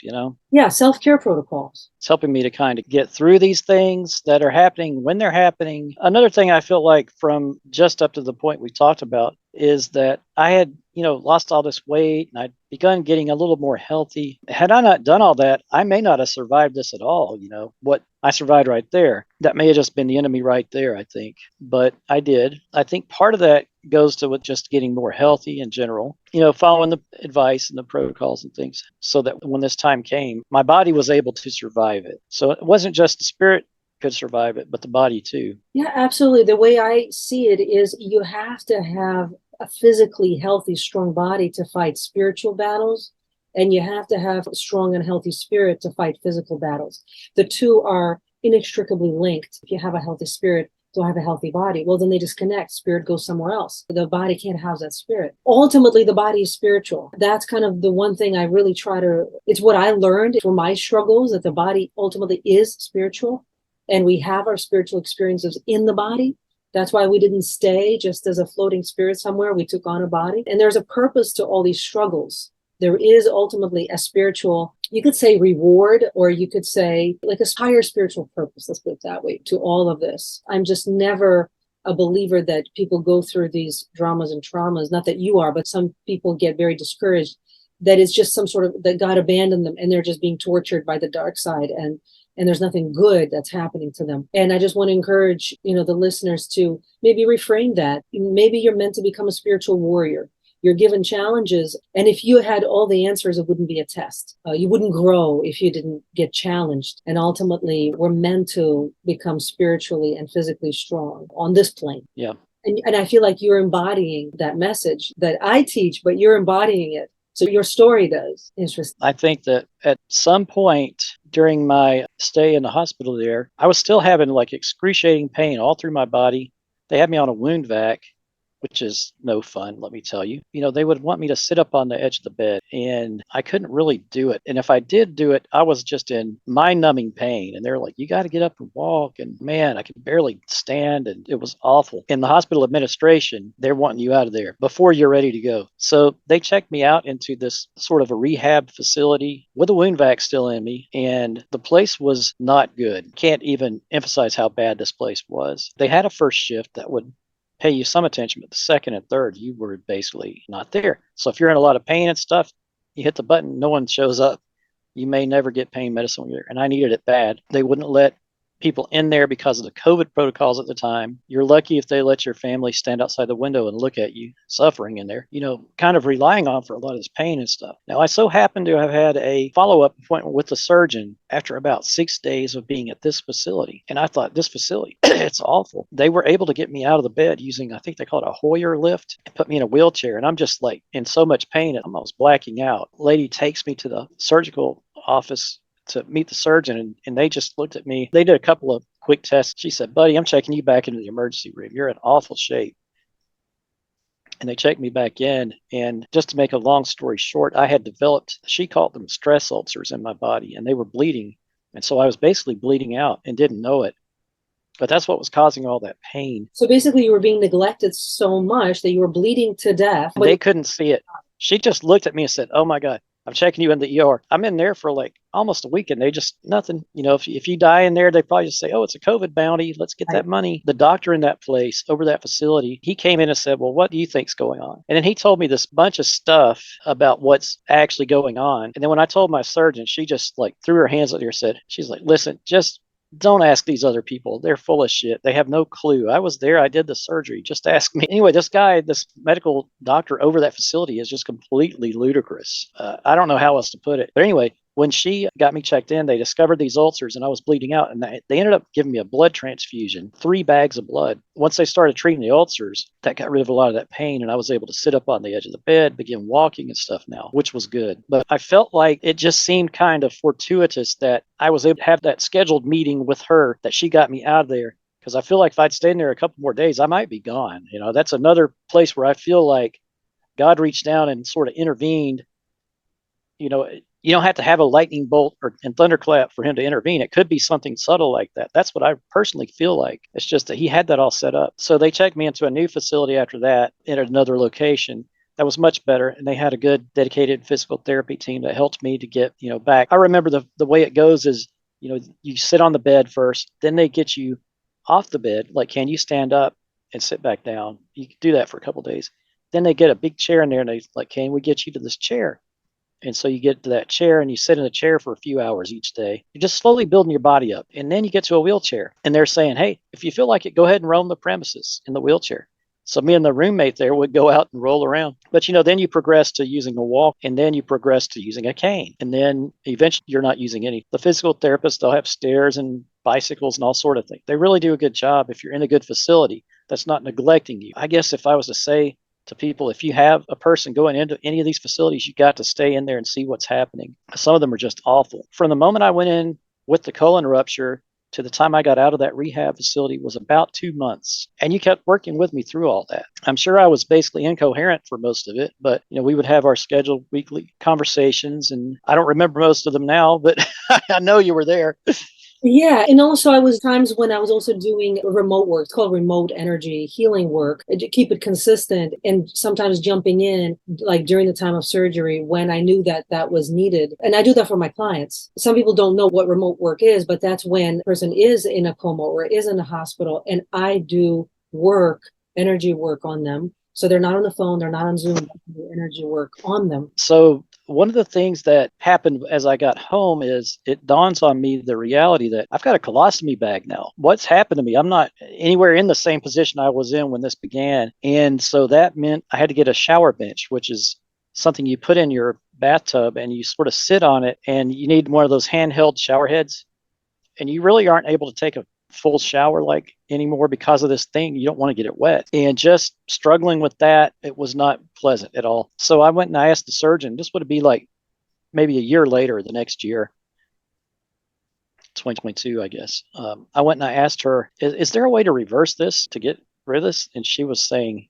Yeah, self-care protocols. It's helping me to kind of get through these things that are happening when they're happening. Another thing I feel like from just up to the point we talked about is that I had, lost all this weight, and I'd begun getting a little more healthy. Had I not done all that, I may not have survived this at all. What I survived right there, that may have just been the enemy right there, I think. But I did. I think part of that goes to with just getting more healthy in general, following the advice and the protocols and things, so that when this time came, my body was able to survive it. So it wasn't just the spirit could survive it, but the body too. Yeah, absolutely. The way I see it is you have to have a physically healthy, strong body to fight spiritual battles, and you have to have a strong and healthy spirit to fight physical battles. The two are inextricably linked. If you have a healthy spirit, don't have a healthy body, well, then they disconnect. Spirit goes somewhere else. The body can't house that spirit. Ultimately, the body is spiritual. That's kind of the one thing I really it's what I learned from my struggles, that the body ultimately is spiritual, and we have our spiritual experiences in the body. That's why we didn't stay just as a floating spirit somewhere. We took on a body. And there's a purpose to all these struggles. There is ultimately a spiritual, you could say reward, or you could say like a higher spiritual purpose, let's put it that way, to all of this. I'm just never a believer that people go through these dramas and traumas, not that you are, but some people get very discouraged, that it's just some sort of, that God abandoned them and they're just being tortured by the dark side, and there's nothing good that's happening to them. And I just want to encourage, the listeners to maybe reframe that. Maybe you're meant to become a spiritual warrior. You're given challenges. And if you had all the answers, it wouldn't be a test. You wouldn't grow if you didn't get challenged. And ultimately, we're meant to become spiritually and physically strong on this plane. Yeah. And I feel like you're embodying that message that I teach, but you're embodying it. So your story does. Interesting. I think that at some point during my stay in the hospital there, I was still having like excruciating pain all through my body. They had me on a wound vac, which is no fun, let me tell you. They would want me to sit up on the edge of the bed, and I couldn't really do it. And if I did do it, I was just in mind-numbing pain. And they're like, you got to get up and walk. And man, I could barely stand, and it was awful. In the hospital administration, they're wanting you out of there before you're ready to go. So they checked me out into this sort of a rehab facility with a wound vac still in me. And the place was not good. Can't even emphasize how bad this place was. They had a first shift that would pay you some attention, but the second and third, you were basically not there. So if you're in a lot of pain and stuff, you hit the button, no one shows up. You may never get pain medicine when you're there. And I needed it bad. They wouldn't let people in there because of the COVID protocols at the time. You're lucky if they let your family stand outside the window and look at you suffering in there, kind of relying on for a lot of this pain and stuff. Now, I so happen to have had a follow-up appointment with the surgeon after about 6 days of being at this facility. And I thought, this facility, it's awful. They were able to get me out of the bed using, I think they call it a Hoyer lift, and put me in a wheelchair. And I'm just like in so much pain, I'm almost blacking out. Lady takes me to the surgical office to meet the surgeon, and they just looked at me. They did a couple of quick tests. She said, buddy, I'm checking you back into the emergency room. You're in awful shape. And they checked me back in. And just to make a long story short, I had developed, she called them stress ulcers in my body, and they were bleeding. And so I was basically bleeding out and didn't know it. But that's what was causing all that pain. So basically you were being neglected so much that you were bleeding to death. They couldn't see it. She just looked at me and said, oh my God, I'm checking you in the ER. I'm in there for like almost a week, and they just nothing. If you die in there, they probably just say, oh, it's a COVID bounty. Let's get that money. The doctor in that place over that facility, he came in and said, well, what do you think's going on? And then he told me this bunch of stuff about what's actually going on. And then when I told my surgeon, she just like threw her hands up there and said, she's like, listen, just don't ask these other people. They're full of shit. They have no clue. I was there. I did the surgery. Just ask me. Anyway, this guy, this medical doctor over that facility is just completely ludicrous. I don't know how else to put it. But anyway, when she got me checked in, they discovered these ulcers and I was bleeding out. And they ended up giving me a blood transfusion, 3 bags of blood. Once they started treating the ulcers, that got rid of a lot of that pain. And I was able to sit up on the edge of the bed, begin walking and stuff now, which was good. But I felt like it just seemed kind of fortuitous that I was able to have that scheduled meeting with her, that she got me out of there. Because I feel like if I'd stayed in there a couple more days, I might be gone. That's another place where I feel like God reached down and sort of intervened. You don't have to have a lightning bolt and thunderclap for him to intervene. It could be something subtle like that. That's what I personally feel like. It's just that he had that all set up. So they checked me into a new facility after that in another location that was much better. And they had a good dedicated physical therapy team that helped me to get, back. I remember the way it goes is, you sit on the bed first, then they get you off the bed. Like, can you stand up and sit back down? You can do that for a couple of days. Then they get a big chair in there and they like, can we get you to this chair? And so you get to that chair and you sit in the chair for a few hours each day. You're just slowly building your body up. And then you get to a wheelchair and they're saying, hey, if you feel like it, go ahead and roam the premises in the wheelchair. So me and the roommate there would go out and roll around. But, then you progress to using a walk, and then you progress to using a cane. And then eventually you're not using any. The physical therapists, they'll have stairs and bicycles and all sort of things. They really do a good job if you're in a good facility that's not neglecting you. I guess if I was to say to people, if you have a person going into any of these facilities, you got to stay in there and see what's happening. Some of them are just awful. From the moment I went in with the colon rupture to the time I got out of that rehab facility was about 2 months. And you kept working with me through all that. I'm sure I was basically incoherent for most of it, but we would have our scheduled weekly conversations, and I don't remember most of them now, but I know you were there. Yeah. And also I was times when I was also doing remote work. It's called remote energy healing work to keep it consistent, and sometimes jumping in like during the time of surgery when I knew that was needed. And I do that for my clients. Some people don't know what remote work is, but that's when a person is in a coma or is in a hospital, and I do energy work on them. So they're not on the phone, they're not on Zoom, energy work on them. So one of the things that happened as I got home is it dawns on me the reality that I've got a colostomy bag now. What's happened to me? I'm not anywhere in the same position I was in when this began. And so that meant I had to get a shower bench, which is something you put in your bathtub and you sort of sit on it, and you need one of those handheld shower heads. And you really aren't able to take a full shower like anymore because of this thing. You don't want to get it wet. And just struggling with that, it was not pleasant at all. So I went and I asked the surgeon, this would be like maybe a year later, the next year, 2022, I guess. I went and I asked her, is there a way to reverse this to get rid of this? And she was saying,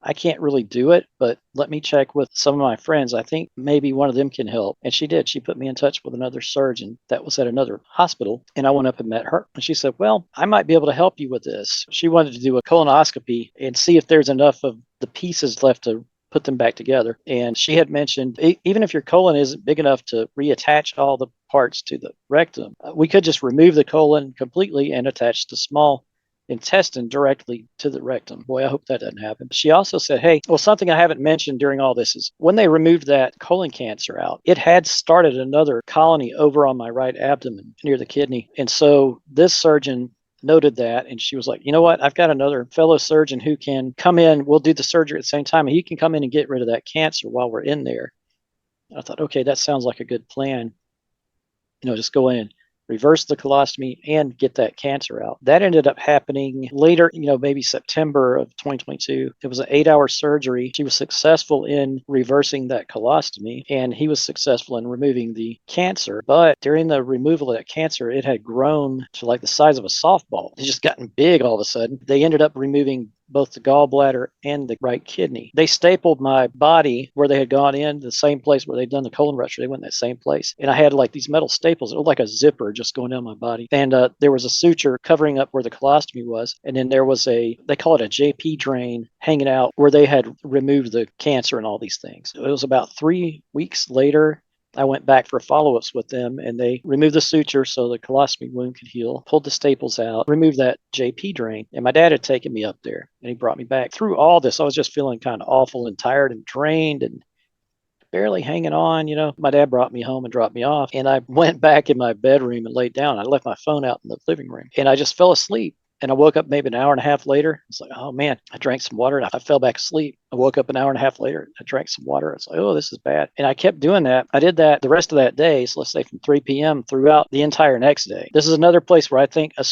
I can't really do it, but let me check with some of my friends. I think maybe one of them can help. And she did. She put me in touch with another surgeon that was at another hospital. And I went up and met her. And she said, well, I might be able to help you with this. She wanted to do a colonoscopy and see if there's enough of the pieces left to put them back together. And she had mentioned, even if your colon isn't big enough to reattach all the parts to the rectum, we could just remove the colon completely and attach the small intestine directly to the rectum. Boy, I hope that doesn't happen. She also said, hey, well, something I haven't mentioned during all this is when they removed that colon cancer out, it had started another colony over on my right abdomen near the kidney. And so this surgeon noted that, and she was like, you know what, I've got another fellow surgeon who can come in, we'll do the surgery at the same time, and he can come in and get rid of that cancer while we're in there. I thought, okay, that sounds like a good plan. Just go in, reverse the colostomy, and get that cancer out. That ended up happening later, maybe September of 2022. It was an 8-hour surgery. She was successful in reversing that colostomy, and he was successful in removing the cancer. But during the removal of that cancer, it had grown to like the size of a softball. It's just gotten big all of a sudden. They ended up removing both the gallbladder and the right kidney. They stapled my body where they had gone in, the same place where they'd done the colon rupture. They went in that same place. And I had like these metal staples. It looked like a zipper just going down my body. And there was a suture covering up where the colostomy was. And then there was they call it a JP drain hanging out where they had removed the cancer and all these things. It was about 3 weeks later. I went back for follow-ups with them, and they removed the suture so the colostomy wound could heal, pulled the staples out, removed that JP drain. And my dad had taken me up there, and he brought me back. Through all this, I was just feeling kind of awful and tired and drained and barely hanging on. My dad brought me home and dropped me off, and I went back in my bedroom and laid down. I left my phone out in the living room, and I just fell asleep. And I woke up maybe an hour and a half later. It's like, oh man, I drank some water. I fell back asleep. I woke up an hour and a half later. I drank some water. It's like, oh, this is bad. And I kept doing that. I did that the rest of that day. So let's say from 3 p.m. throughout the entire next day. This is another place where I think a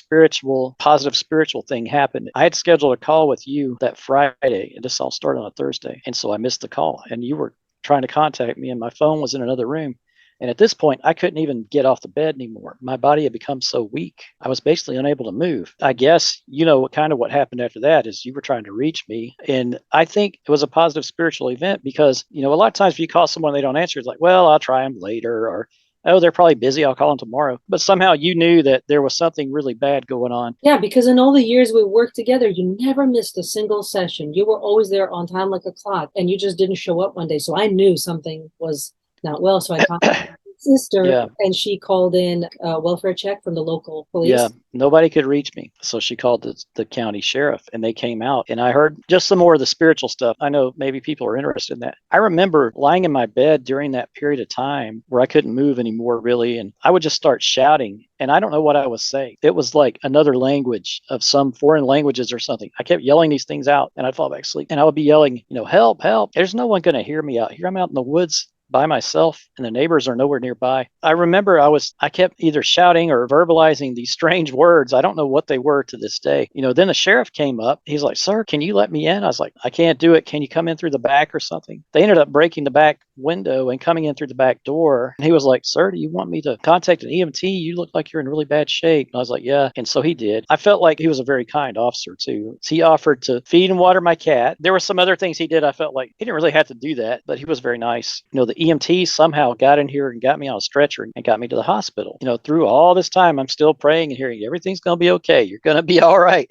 positive spiritual thing happened. I had scheduled a call with you that Friday, and this all started on a Thursday. And so I missed the call, and you were trying to contact me, and my phone was in another room. And at this point, I couldn't even get off the bed anymore. My body had become so weak. I was basically unable to move. I guess, what happened after that is you were trying to reach me. And I think it was a positive spiritual event because, a lot of times if you call someone, they don't answer. It's like, well, I'll try them later, or, oh, they're probably busy, I'll call them tomorrow. But somehow you knew that there was something really bad going on. Yeah, because in all the years we worked together, you never missed a single session. You were always there on time like a clock, and you just didn't show up one day. So I knew something was not well. So I contacted my sister, and she called in a welfare check from the local police. Yeah, nobody could reach me. So she called the county sheriff, and they came out, and I heard just some more of the spiritual stuff. I know maybe people are interested in that. I remember lying in my bed during that period of time where I couldn't move anymore, really, and I would just start shouting, and I don't know what I was saying. It was like another language of some foreign languages or something. I kept yelling these things out, and I'd fall back asleep, and I would be yelling, help, help. There's no one going to hear me out here. I'm out in the woods by myself, and the neighbors are nowhere nearby. I remember I kept either shouting or verbalizing these strange words. I don't know what they were to this day. Then the sheriff came up. He's like, sir, can you let me in? I was like, I can't do it. Can you come in through the back or something? They ended up breaking the back window and coming in through the back door. And he was like, sir, do you want me to contact an EMT? You look like you're in really bad shape. And I was like, yeah. And so he did. I felt like he was a very kind officer too. He offered to feed and water my cat. There were some other things he did. I felt like he didn't really have to do that, but he was very nice. The EMT somehow got in here and got me on a stretcher and got me to the hospital. Through all this time, I'm still praying and hearing everything's going to be okay. You're going to be all right.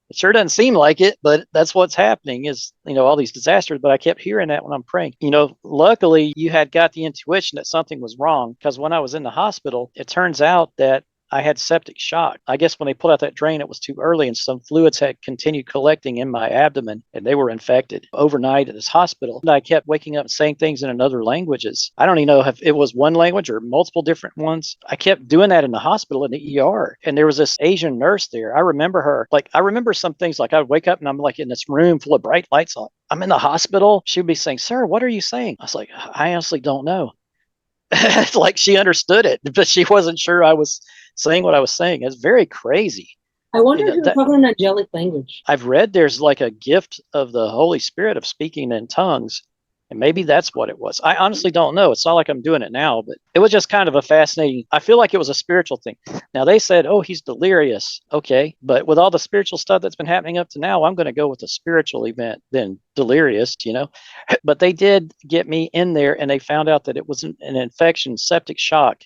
It sure doesn't seem like it, but that's what's happening is, all these disasters. But I kept hearing that when I'm praying. Luckily, you had got the intuition that something was wrong, because when I was in the hospital, it turns out that I had septic shock. I guess when they pulled out that drain, it was too early, and some fluids had continued collecting in my abdomen, and they were infected overnight at this hospital. And I kept waking up and saying things in another languages. I don't even know if it was one language or multiple different ones. I kept doing that in the hospital, in the ER. And there was this Asian nurse there. I remember her. I remember some things, like I would wake up and I'm like in this room full of bright lights on. I'm in the hospital. She would be saying, sir, what are you saying? I was like, I honestly don't know. It's like she understood it, but she wasn't sure I was saying what I was saying. It's very crazy. I wonder if you're talking an angelic language. I've read there's like a gift of the Holy Spirit of speaking in tongues, and maybe that's what it was. I honestly don't know. It's not like I'm doing it now, but it was just kind of a fascinating. I feel like it was a spiritual thing. Now they said, oh, he's delirious. Okay. But with all the spiritual stuff that's been happening up to now, I'm going to go with a spiritual event than delirious, But they did get me in there, and they found out that it was an infection, septic shock,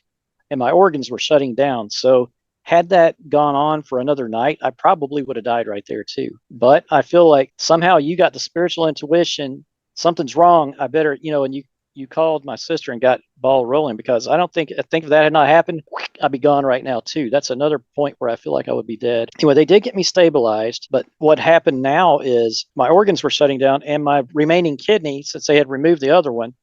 and my organs were shutting down. So had that gone on for another night, I probably would have died right there too. But I feel like somehow you got the spiritual intuition, something's wrong. I better, and you you called my sister and got ball rolling, because I think if that had not happened, I'd be gone right now too. That's another point where I feel like I would be dead. Anyway, they did get me stabilized, but what happened now is my organs were shutting down, and my remaining kidney, since they had removed the other one,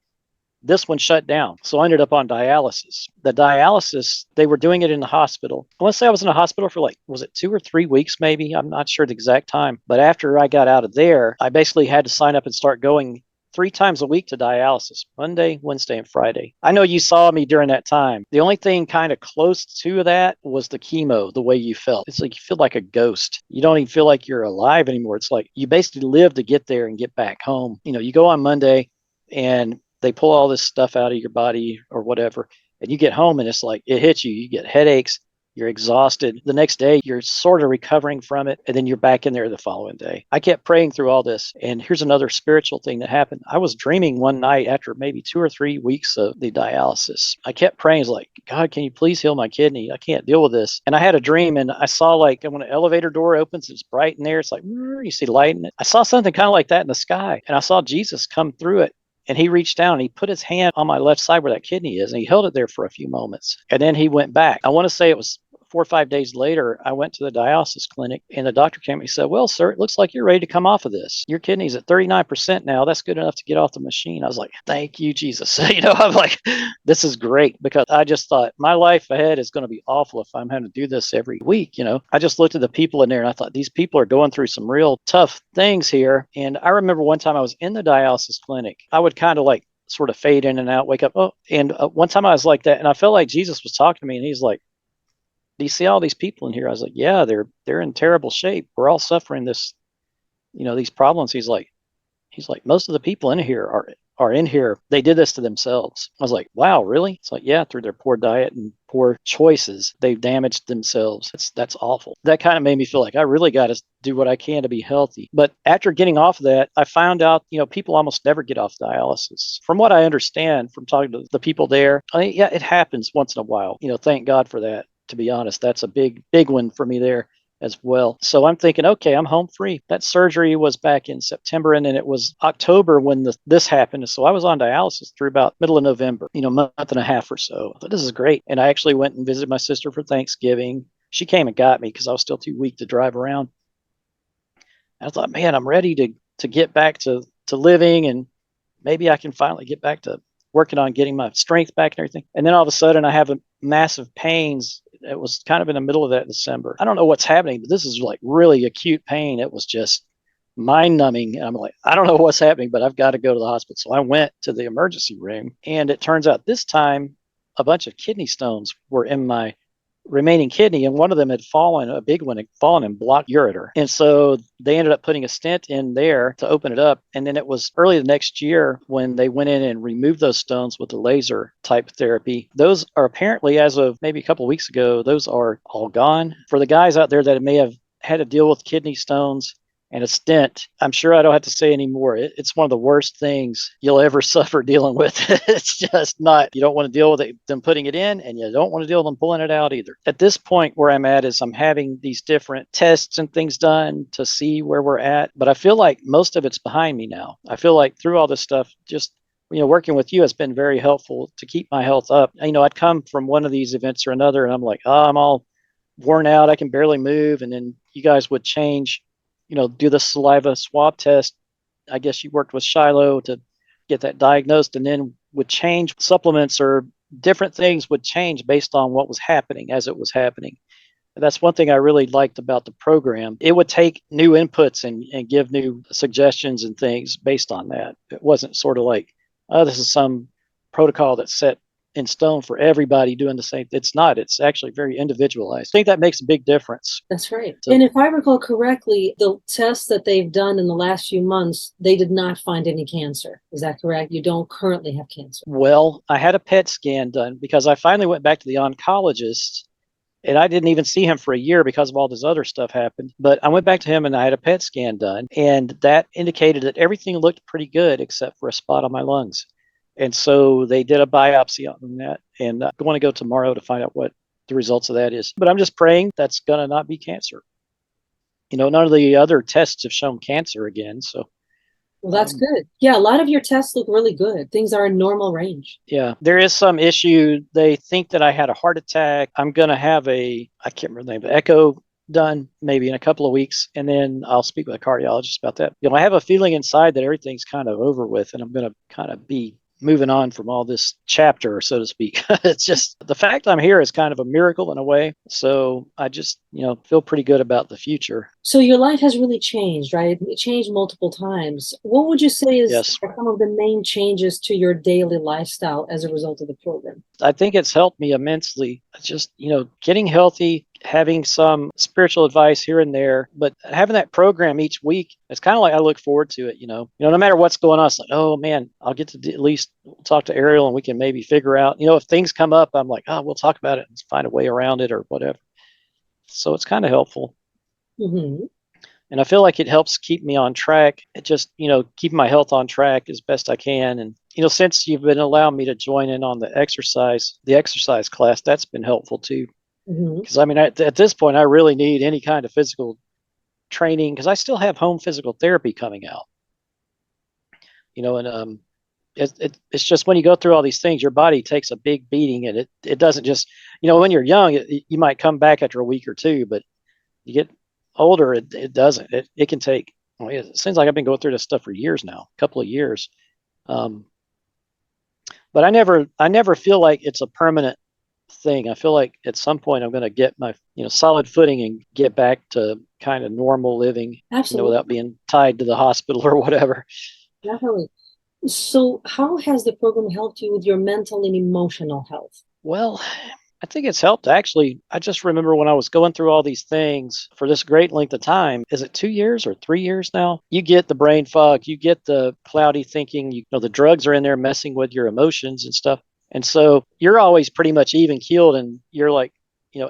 this one shut down. So I ended up on dialysis. The dialysis, they were doing it in the hospital. I want to say I was in a hospital for was it 2 or 3 weeks maybe? I'm not sure the exact time. But after I got out of there, I basically had to sign up and start going 3 times a week to dialysis, Monday, Wednesday, and Friday. I know you saw me during that time. The only thing kind of close to that was the chemo, the way you felt. It's like you feel like a ghost. You don't even feel like you're alive anymore. It's like you basically live to get there and get back home. You go on Monday and they pull all this stuff out of your body or whatever, and you get home and it's like it hits you. You get headaches, you're exhausted. The next day, you're sort of recovering from it, and then you're back in there the following day. I kept praying through all this, and here's another spiritual thing that happened. I was dreaming one night after maybe 2 or 3 weeks of the dialysis. I kept praying, like, God, can you please heal my kidney? I can't deal with this. And I had a dream, and I saw when an elevator door opens, it's bright in there. It's like, you see light in it. I saw something kind of like that in the sky, and I saw Jesus come through it. And he reached down and he put his hand on my left side where that kidney is, and he held it there for a few moments. And then he went back. I want to say it was 4 or 5 days later, I went to the dialysis clinic, and the doctor came and he said, well, sir, it looks like you're ready to come off of this. Your kidney's at 39% now. That's good enough to get off the machine. I was like, thank you, Jesus. I'm like, this is great, because I just thought my life ahead is going to be awful if I'm having to do this every week. I just looked at the people in there and I thought, these people are going through some real tough things here. And I remember one time I was in the dialysis clinic, I would kind of sort of fade in and out, wake up. Oh, and one time I was like that, and I felt like Jesus was talking to me, and he's like, do you see all these people in here? I was like, yeah, they're in terrible shape. We're all suffering these problems. He's like, most of the people in here are in here. They did this to themselves. I was like, wow, really? It's like, yeah, through their poor diet and poor choices, they've damaged themselves. That's awful. That kind of made me feel like I really got to do what I can to be healthy. But after getting off of that, I found out, people almost never get off dialysis. From what I understand from talking to the people there, yeah, it happens once in a while. Thank God for that. To be honest, that's a big one for me there as well. So I'm thinking, okay, I'm home free. That surgery was back in September, and then it was October when this happened. So I was on dialysis through about middle of November, month and a half or so. I thought, this is great. And I actually went and visited my sister for Thanksgiving. She came and got me because I was still too weak to drive around. And I thought, man, I'm ready to get back to living, and maybe I can finally get back to working on getting my strength back and everything. And then all of a sudden I have massive pains. It was kind of in the middle of that December. I don't know what's happening, but this is like really acute pain. It was just mind numbing. And I'm like, I don't know what's happening, but I've got to go to the hospital. So I went to the emergency room, and it turns out this time a bunch of kidney stones were in my remaining kidney, and one of them had fallen, a big one had fallen and blocked ureter. And so they ended up putting a stent in there to open it up. And then it was early the next year when they went in and removed those stones with the laser type therapy. Those are apparently, as of maybe a couple of weeks ago, those are all gone. For the guys out there that may have had to deal with kidney stones and a stent, I'm sure I don't have to say anymore. It's one of the worst things you'll ever suffer dealing with. It's just not, you don't want to deal with them putting it in, and you don't want to deal with them pulling it out either. At this point where I'm at is I'm having these different tests and things done to see where we're at, but I feel like most of it's behind me now. I feel like through all this stuff, just working with you has been very helpful to keep my health up. I'd come from one of these events or another, and I'm like, oh, I'm all worn out. I can barely move. And then you guys would change, do the saliva swab test. I guess you worked with Shiloh to get that diagnosed, and then would change supplements, or different things would change based on what was happening as it was happening. And that's one thing I really liked about the program. It would take new inputs and give new suggestions and things based on that. It wasn't sort of like, oh, this is some protocol that's set in stone for everybody doing the same. It's not. It's actually very individualized. I think that makes a big difference. That's right. So, and if I recall correctly, the tests that they've done in the last few months, they did not find any cancer. Is that correct? You don't currently have cancer. Well, I had a PET scan done because I finally went back to the oncologist, and I didn't even see him for a year because of all this other stuff happened. But I went back to him and I had a PET scan done, and that indicated that everything looked pretty good except for a spot on my lungs. And so they did a biopsy on that, and I want to go tomorrow to find out what the results of that is. But I'm just praying that's going to not be cancer. None of the other tests have shown cancer again. So Well, that's good. Yeah, a lot of your tests look really good. Things are in normal range. Yeah, there is some issue. They think that I had a heart attack. I'm going to have I can't remember the name, but echo done maybe in a couple of weeks. And then I'll speak with a cardiologist about that. I have a feeling inside that everything's kind of over with, and I'm going to kind of be moving on from all this chapter, so to speak. It's just the fact I'm here is kind of a miracle in a way. So I just, feel pretty good about the future. So your life has really changed, right? It changed multiple times. What would you say is Yes. some of the main changes to your daily lifestyle as a result of the program? I think it's helped me immensely. Just, getting healthy, having some spiritual advice here and there, but having that program each week, it's kind of like I look forward to it, no matter what's going on, it's like, oh man, I'll get to at least talk to Ariel and we can maybe figure out, if things come up, I'm like, oh, we'll talk about it and find a way around it or whatever. So it's kind of helpful. Mm-hmm. And I feel like it helps keep me on track. It just, keep my health on track as best I can. And, since you've been allowing me to join in on the exercise class, that's been helpful too. Because I mean, at this point, I really need any kind of physical training because I still have home physical therapy coming out. And it's just when you go through all these things, your body takes a big beating, and it doesn't just, when you're young, you might come back after a week or two, but you get older, it doesn't. It can take. It seems like I've been going through this stuff for years now, a couple of years. But I never feel like it's a permanent thing. I feel like at some point I'm going to get my solid footing and get back to kind of normal living, Absolutely. without being tied to the hospital or whatever. Definitely. So how has the program helped you with your mental and emotional health? Well, I think it's helped actually. I just remember when I was going through all these things for this great length of time. Is it 2 years or 3 years now? You get the brain fog, you get the cloudy thinking, the drugs are in there messing with your emotions and stuff. And so you're always pretty much even keeled, and you're like,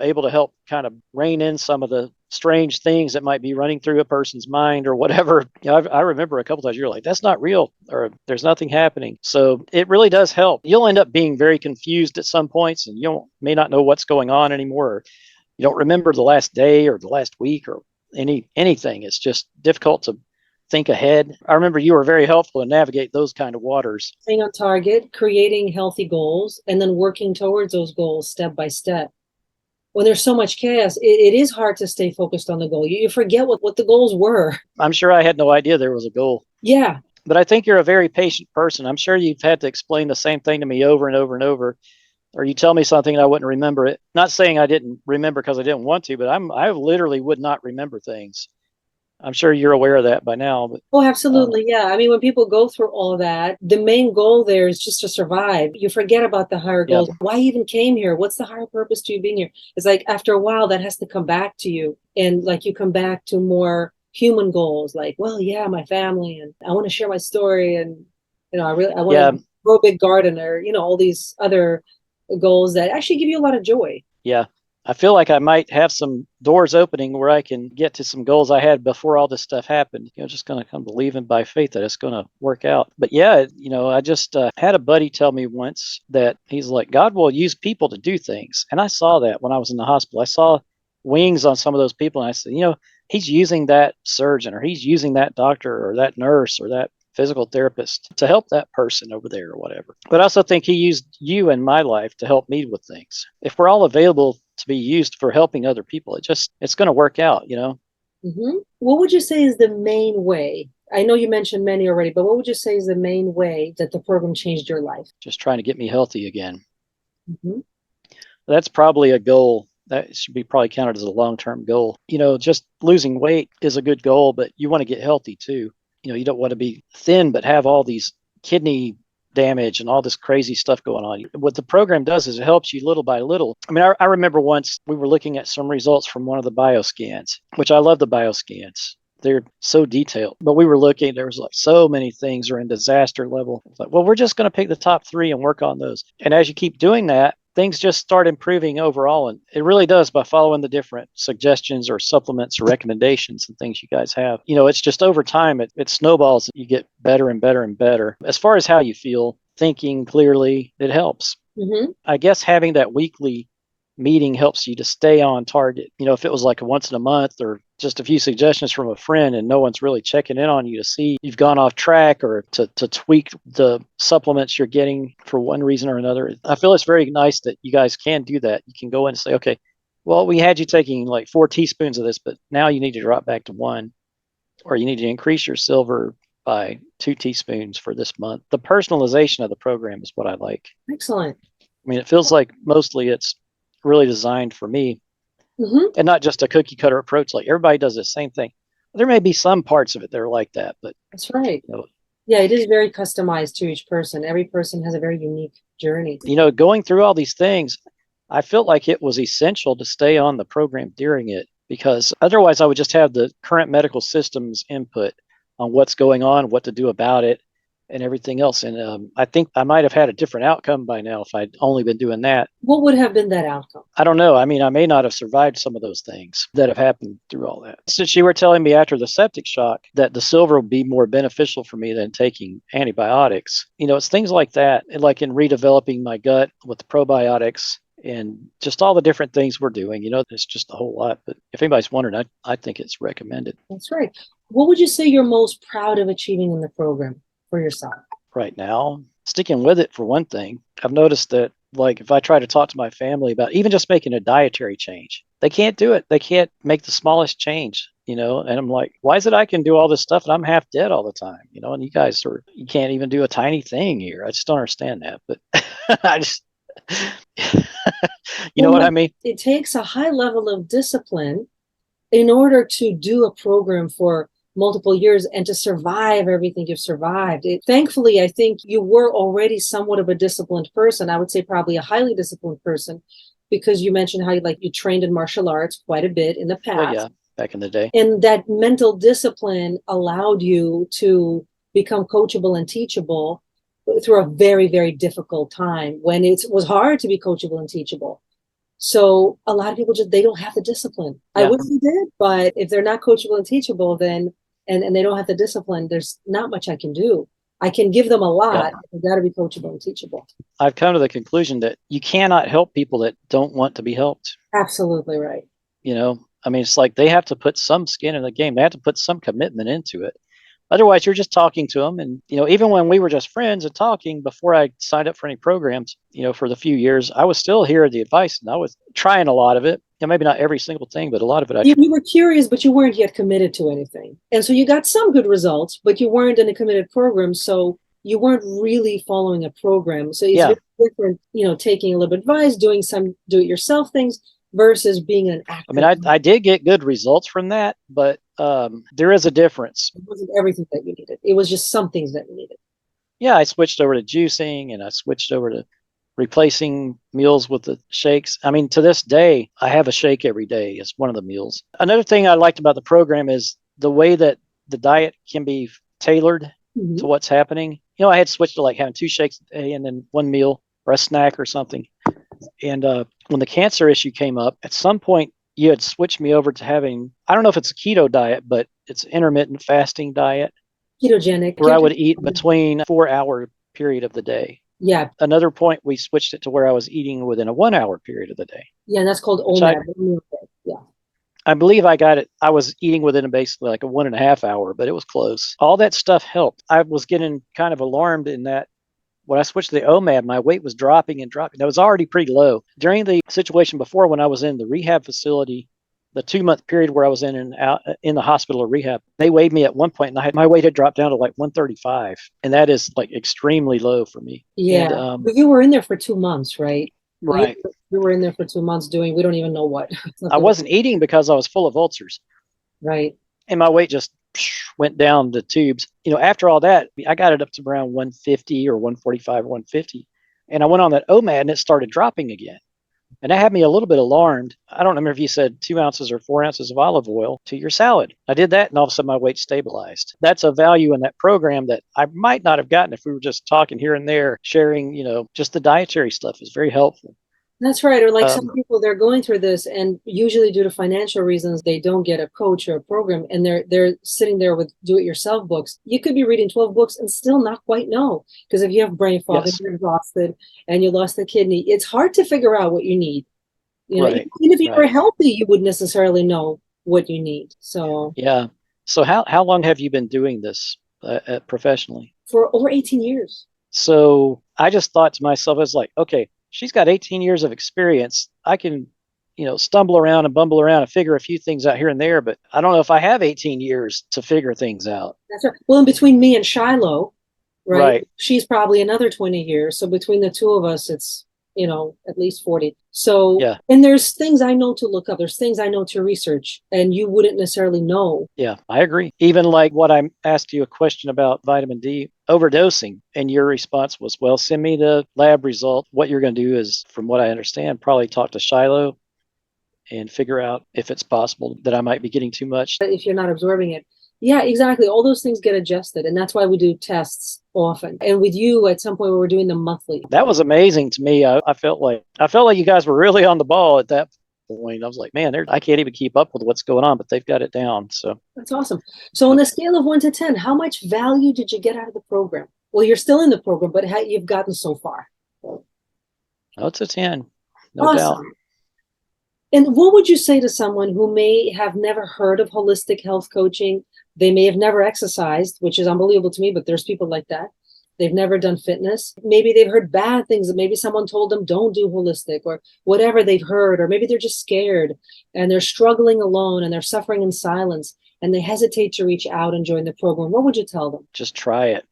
able to help kind of rein in some of the strange things that might be running through a person's mind or whatever. I remember a couple times you're like, that's not real, or there's nothing happening. So it really does help. You'll end up being very confused at some points, and may not know what's going on anymore. Or you don't remember the last day or the last week or anything. It's just difficult to think ahead. I remember you were very helpful to navigate those kind of waters. Staying on target, creating healthy goals, and then working towards those goals step by step. When there's so much chaos, it is hard to stay focused on the goal. You forget what the goals were. I'm sure I had no idea there was a goal. Yeah. But I think you're a very patient person. I'm sure you've had to explain the same thing to me over and over and over, or you tell me something and I wouldn't remember it. Not saying I didn't remember because I didn't want to, but I literally would not remember things. I'm sure you're aware of that by now. But Oh, absolutely. Yeah. I mean, when people go through all that, the main goal there is just to survive. You forget about the higher goals. Why you even came here? What's the higher purpose to you being here? It's like after a while that has to come back to you. And like you come back to more human goals, like, well, yeah, my family, and I want to share my story. And, I want to grow a big garden, or, all these other goals that actually give you a lot of joy. Yeah. I feel like I might have some doors opening where I can get to some goals I had before all this stuff happened. Just going to come believing by faith that it's going to work out. But yeah, I just had a buddy tell me once that he's like, God will use people to do things. And I saw that when I was in the hospital. I saw wings on some of those people. And I said, he's using that surgeon, or he's using that doctor or that nurse or that physical therapist to help that person over there or whatever. But I also think he used you in my life to help me with things. If we're all available to be used for helping other people, it's going to work out, Mm-hmm. What would you say is the main way? I know you mentioned many already, but what would you say is the main way that the program changed your life? Just trying to get me healthy again. Mm-hmm. That's probably a goal. That should be probably counted as a long-term goal. Just losing weight is a good goal, but you want to get healthy too. You don't want to be thin, but have all these kidney damage and all this crazy stuff going on. What the program does is it helps you little by little. I mean, I remember once we were looking at some results from one of the bioscans, which I love the bioscans. They're so detailed, but we were looking, there was like so many things are in disaster level. It's like, well, we're just going to pick the top 3 and work on those. And as you keep doing that, things just start improving overall. And it really does by following the different suggestions or supplements or recommendations and things you guys have. It's just over time, it snowballs. You get better and better and better. As far as how you feel, thinking clearly, it helps. Mm-hmm. I guess having that weekly meeting helps you to stay on target. If it was like a once in a month or just a few suggestions from a friend and no one's really checking in on you to see you've gone off track or to tweak the supplements you're getting for one reason or another. I feel it's very nice that you guys can do that. You can go in and say, okay, well, we had you taking like 4 teaspoons of this, but now you need to drop back to 1, or you need to increase your silver by 2 teaspoons for this month. The personalization of the program is what I like. Excellent. I mean, it feels like mostly it's really designed for me, and not just a cookie cutter approach. Like everybody does the same thing. There may be some parts of it that are like that, but that's right. Yeah, it is very customized to each person. Every person has a very unique journey. Going through all these things, I felt like it was essential to stay on the program during it, because otherwise I would just have the current medical system's input on what's going on, what to do about it, and everything else. And I think I might have had a different outcome by now if I'd only been doing that. What would have been that outcome? I don't know. I mean, I may not have survived some of those things that have happened through all that. Since you were telling me after the septic shock that the silver would be more beneficial for me than taking antibiotics, it's things like that, like in redeveloping my gut with the probiotics and just all the different things we're doing. It's just a whole lot. But if anybody's wondering, I think it's recommended. That's right. What would you say you're most proud of achieving in the program for yourself? Right now, sticking with it for one thing. I've noticed that, like, if I try to talk to my family about even just making a dietary change, they can't do it. They can't make the smallest change, and I'm like, why is it I can do all this stuff and I'm half dead all the time, and you guys you can't even do a tiny thing here. I just don't understand that, but I just, know what I mean? It takes a high level of discipline in order to do a program for multiple years and to survive everything you've survived. Thankfully, I think you were already somewhat of a disciplined person. I would say probably a highly disciplined person, because you mentioned how you trained in martial arts quite a bit in the past. Well, yeah, back in the day. And that mental discipline allowed you to become coachable and teachable through a very, very difficult time when it was hard to be coachable and teachable. So a lot of people they don't have the discipline. Yeah. I wish they did, but if they're not coachable and teachable, then and they don't have the discipline, there's not much I can do. I can give them a lot. Yeah. They got to be coachable and teachable. I've come to the conclusion that you cannot help people that don't want to be helped. Absolutely right. I mean, it's like they have to put some skin in the game. They have to put some commitment into it. Otherwise, you're just talking to them. And, even when we were just friends and talking before I signed up for any programs, for the few years, I was still hearing the advice and I was trying a lot of it. Maybe not every single thing, but a lot of it. You were curious, but you weren't yet committed to anything. And so you got some good results, but you weren't in a committed program. So you weren't really following a program. So it's very different, taking a little bit of advice, doing some do-it-yourself things versus being an active. I mean, I did get good results from that, but there is a difference. It wasn't everything that you needed. It was just some things that you needed. Yeah, I switched over to juicing and I switched over to replacing meals with the shakes. I mean, to this day, I have a shake every day as one of the meals. Another thing I liked about the program is the way that the diet can be tailored to what's happening. I had switched to like having 2 shakes a day and then 1 meal or a snack or something. And when the cancer issue came up, at some point you had switched me over to having, I don't know if it's a keto diet, but it's intermittent fasting diet. Ketogenic. Where I would eat between 4-hour period of the day. Yeah. Another point, we switched it to where I was eating within a 1-hour period of the day. Yeah, and that's called Ozonated. Yeah. I believe I got it. I was eating within basically like a 1.5 hour, but it was close. All that stuff helped. I was getting kind of alarmed in that when I switched to the OMAD, my weight was dropping and dropping. That was already pretty low. During the situation before, when I was in the rehab facility, the 2-month period where I was in and out in the hospital or rehab, they weighed me at one point and my weight had dropped down to like 135. And that is like extremely low for me. Yeah. And, but you were in there for 2 months, right? Right. You were in there for 2 months doing, we don't even know what. I wasn't eating because I was full of ulcers. Right. And my weight just went down the tubes. After all that, I got it up to around 150 or 145 or 150. And I went on that OMAD and it started dropping again. And that had me a little bit alarmed. I don't remember if you said 2 ounces or 4 ounces of olive oil to your salad. I did that and all of a sudden my weight stabilized. That's a value in that program that I might not have gotten if we were just talking here and there, sharing, just the dietary stuff is very helpful. That's right. Or like some people, they're going through this and usually due to financial reasons, they don't get a coach or a program and they're sitting there with do-it-yourself books. You could be reading 12 books and still not quite know, because if you have brain fog and you're exhausted and you lost the kidney, it's hard to figure out what you need. You know, Right. even if you were Right. healthy, you wouldn't necessarily know what you need. So Yeah. So how long have you been doing this professionally? for over 18 years. So I just thought to myself, I was like, okay, she's got 18 years of experience. I can, stumble around and bumble around and figure a few things out here and there, but I don't know if I have 18 years to figure things out. That's right. Well, in between me and Shiloh, right? Right. She's probably another 20 years. So between the two of us, it's, at least 40. So, Yeah. and there's things I know to look up. There's things I know to research, and you wouldn't necessarily know. Yeah, I agree. Even like what I asked you a question about vitamin D overdosing, and your response was, well, send me the lab result. What you're going to do is, from what I understand, probably talk to Shiloh and figure out if it's possible that I might be getting too much. If you're not absorbing it. Yeah, exactly. All those things get adjusted. And that's why we do tests often. And with you, at some point, we were doing them monthly. That was amazing to me. I felt like you guys were really on the ball at that point. I was like, man, I can't even keep up with what's going on, but they've got it down. So that's awesome. So on a scale of 1 to 10, how much value did you get out of the program? Well, you're still in the program, but how you've gotten so far? Oh, it's a 10, no awesome. doubt. And what would you say to someone who may have never heard of holistic health coaching? They may have never exercised, which is unbelievable to me, but there's people like that. They've never done fitness. Maybe they've heard bad things. Maybe someone told them don't do holistic, or whatever they've heard, or maybe they're just scared and they're struggling alone and they're suffering in silence and they hesitate to reach out and join the program. What would you tell them? Just try it.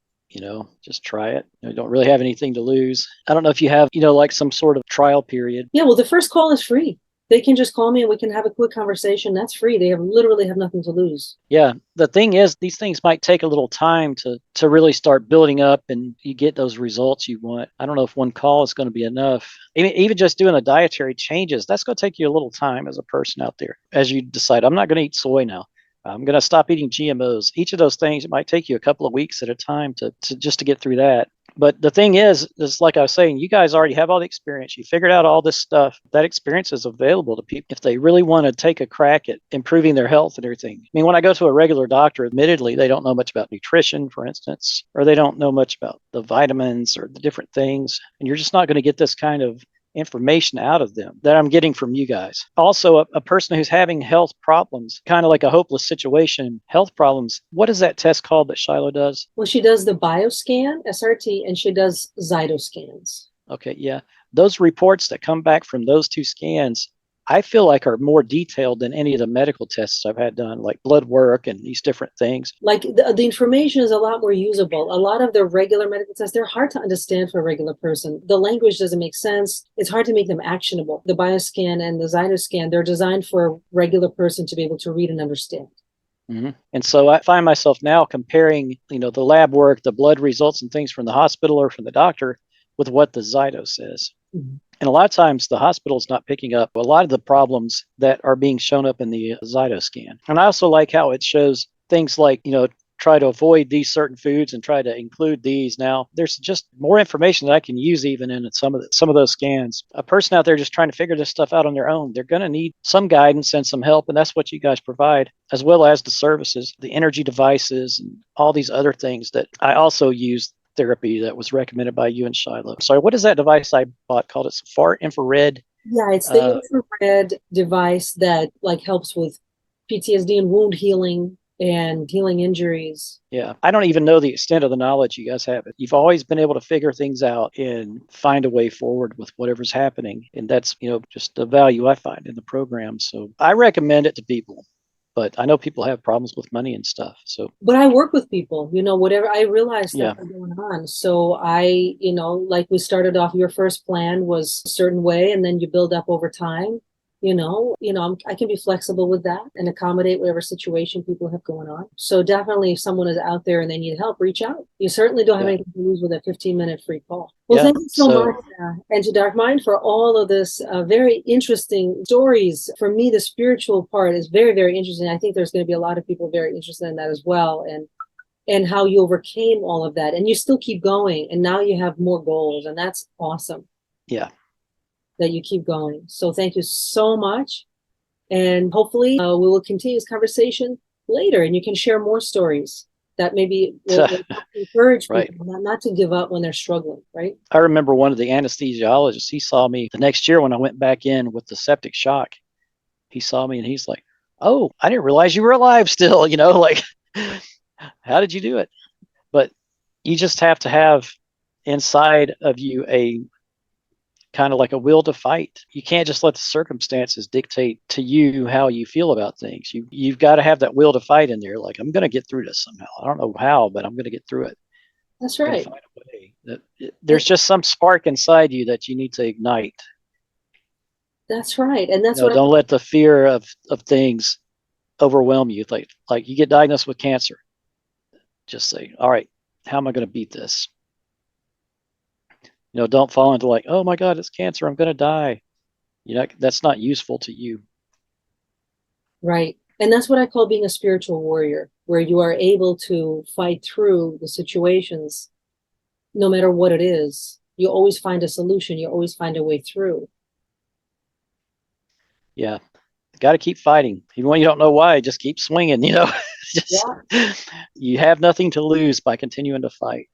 Just try it. You don't really have anything to lose. I don't know if you have, like some sort of trial period. Yeah, well, the first call is free. They can just call me and we can have a quick conversation. That's free. They literally have nothing to lose. Yeah. The thing is, these things might take a little time to really start building up and you get those results you want. I don't know if one call is going to be enough. Even just doing the dietary changes, that's going to take you a little time as a person out there. As you decide, I'm not going to eat soy now. I'm going to stop eating GMOs. Each of those things, it might take you a couple of weeks at a time to just to get through that. But the thing is like I was saying, you guys already have all the experience. You figured out all this stuff. That experience is available to people if they really want to take a crack at improving their health and everything. I mean, when I go to a regular doctor, admittedly, they don't know much about nutrition, for instance, or they don't know much about the vitamins or the different things. And you're just not going to get this kind of information out of them that I'm getting from you guys. Also, a person who's having health problems, kind of like a hopeless situation, health problems, what is that test called that Shiloh does? Well, she does the bioscan, SRT, and she does cytoscans. Okay, yeah. Those reports that come back from those two scans, I feel like are more detailed than any of the medical tests I've had done, like blood work and these different things. Like the information is a lot more usable. A lot of the regular medical tests, they're hard to understand for a regular person. The language doesn't make sense. It's hard to make them actionable. The bioscan and the cytoscan, they're designed for a regular person to be able to read and understand. Mm-hmm. And so I find myself now comparing, the lab work, the blood results and things from the hospital or from the doctor with what the Zyto says. Mm-hmm. And a lot of times the hospital is not picking up a lot of the problems that are being shown up in the Zyto scan. And I also like how it shows things like, try to avoid these certain foods and try to include these. Now, there's just more information that I can use even in some of those scans. A person out there just trying to figure this stuff out on their own, they're going to need some guidance and some help, and that's what you guys provide, as well as the services, the energy devices, and all these other things that I also use therapy that was recommended by you and Shiloh. Sorry, what is that device I bought called? It's far infrared. Yeah, it's the infrared device that helps with PTSD and wound healing and healing injuries. Yeah, I don't even know the extent of the knowledge you guys have. You've always been able to figure things out and find a way forward with whatever's happening. And that's, just the value I find in the program. So I recommend it to people. But I know people have problems with money and stuff. So, but I work with people, whatever I realize stuff going on. So I, like we started off, your first plan was a certain way, and then you build up over time. I can be flexible with that and accommodate whatever situation people have going on. So definitely, if someone is out there and they need help, reach out. You certainly don't have anything to lose with a 15-minute free call. Well, thank you so much, and to Dark Mind for all of this very interesting stories. For me, the spiritual part is very, very interesting. I think there's going to be a lot of people very interested in that as well, and how you overcame all of that, and you still keep going, and now you have more goals, and that's awesome. Yeah. That you keep going. So thank you so much. And hopefully we will continue this conversation later and you can share more stories. that maybe will encourage Right. people not to give up when they're struggling, right? I remember one of the anesthesiologists, he saw me the next year when I went back in with the septic shock. He saw me and he's like, "Oh, I didn't realize you were alive still," like, how did you do it? But you just have to have inside of you a kind of like a will to fight. You can't just let the circumstances dictate to you how you feel about things. You've got to have that will to fight in there. Like, I'm going to get through this somehow. I don't know how, but I'm going to get through it. That's I'm going to right. find a way. There's just some spark inside you that you need to ignite. That's right. And that's what Don't let the fear of things overwhelm you. Like you get diagnosed with cancer. Just say, all right, how am I going to beat this? Don't fall into like, oh my God, it's cancer, I'm going to die. That's not useful to you. right. And that's what I call being a spiritual warrior, where you are able to fight through the situations, no matter what it is. You always find a solution. You always find a way through. Yeah. Got to keep fighting. Even when you don't know why, just keep swinging, just, Yeah. You have nothing to lose by continuing to fight.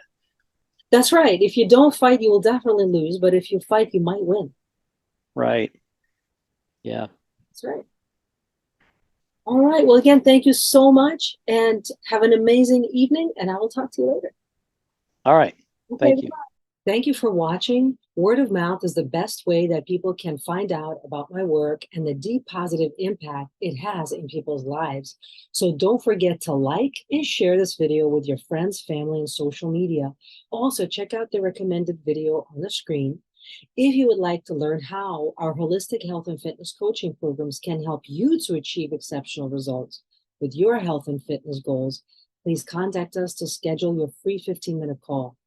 That's right. If you don't fight, you will definitely lose. But if you fight, you might win. Right. Yeah. That's right. All right. Well, again, thank you so much and have an amazing evening. And I will talk to you later. All right. Okay. Thank you. Thank you for watching. Word of mouth is the best way that people can find out about my work and the deep positive impact it has in people's lives. So don't forget to like and share this video with your friends, family, and social media. Also, check out the recommended video on the screen. If you would like to learn how our holistic health and fitness coaching programs can help you to achieve exceptional results with your health and fitness goals, please contact us to schedule your free 15-minute call.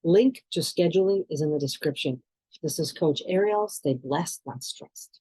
Link to scheduling is in the description. This is Coach Arriale. Stay blessed, not stressed.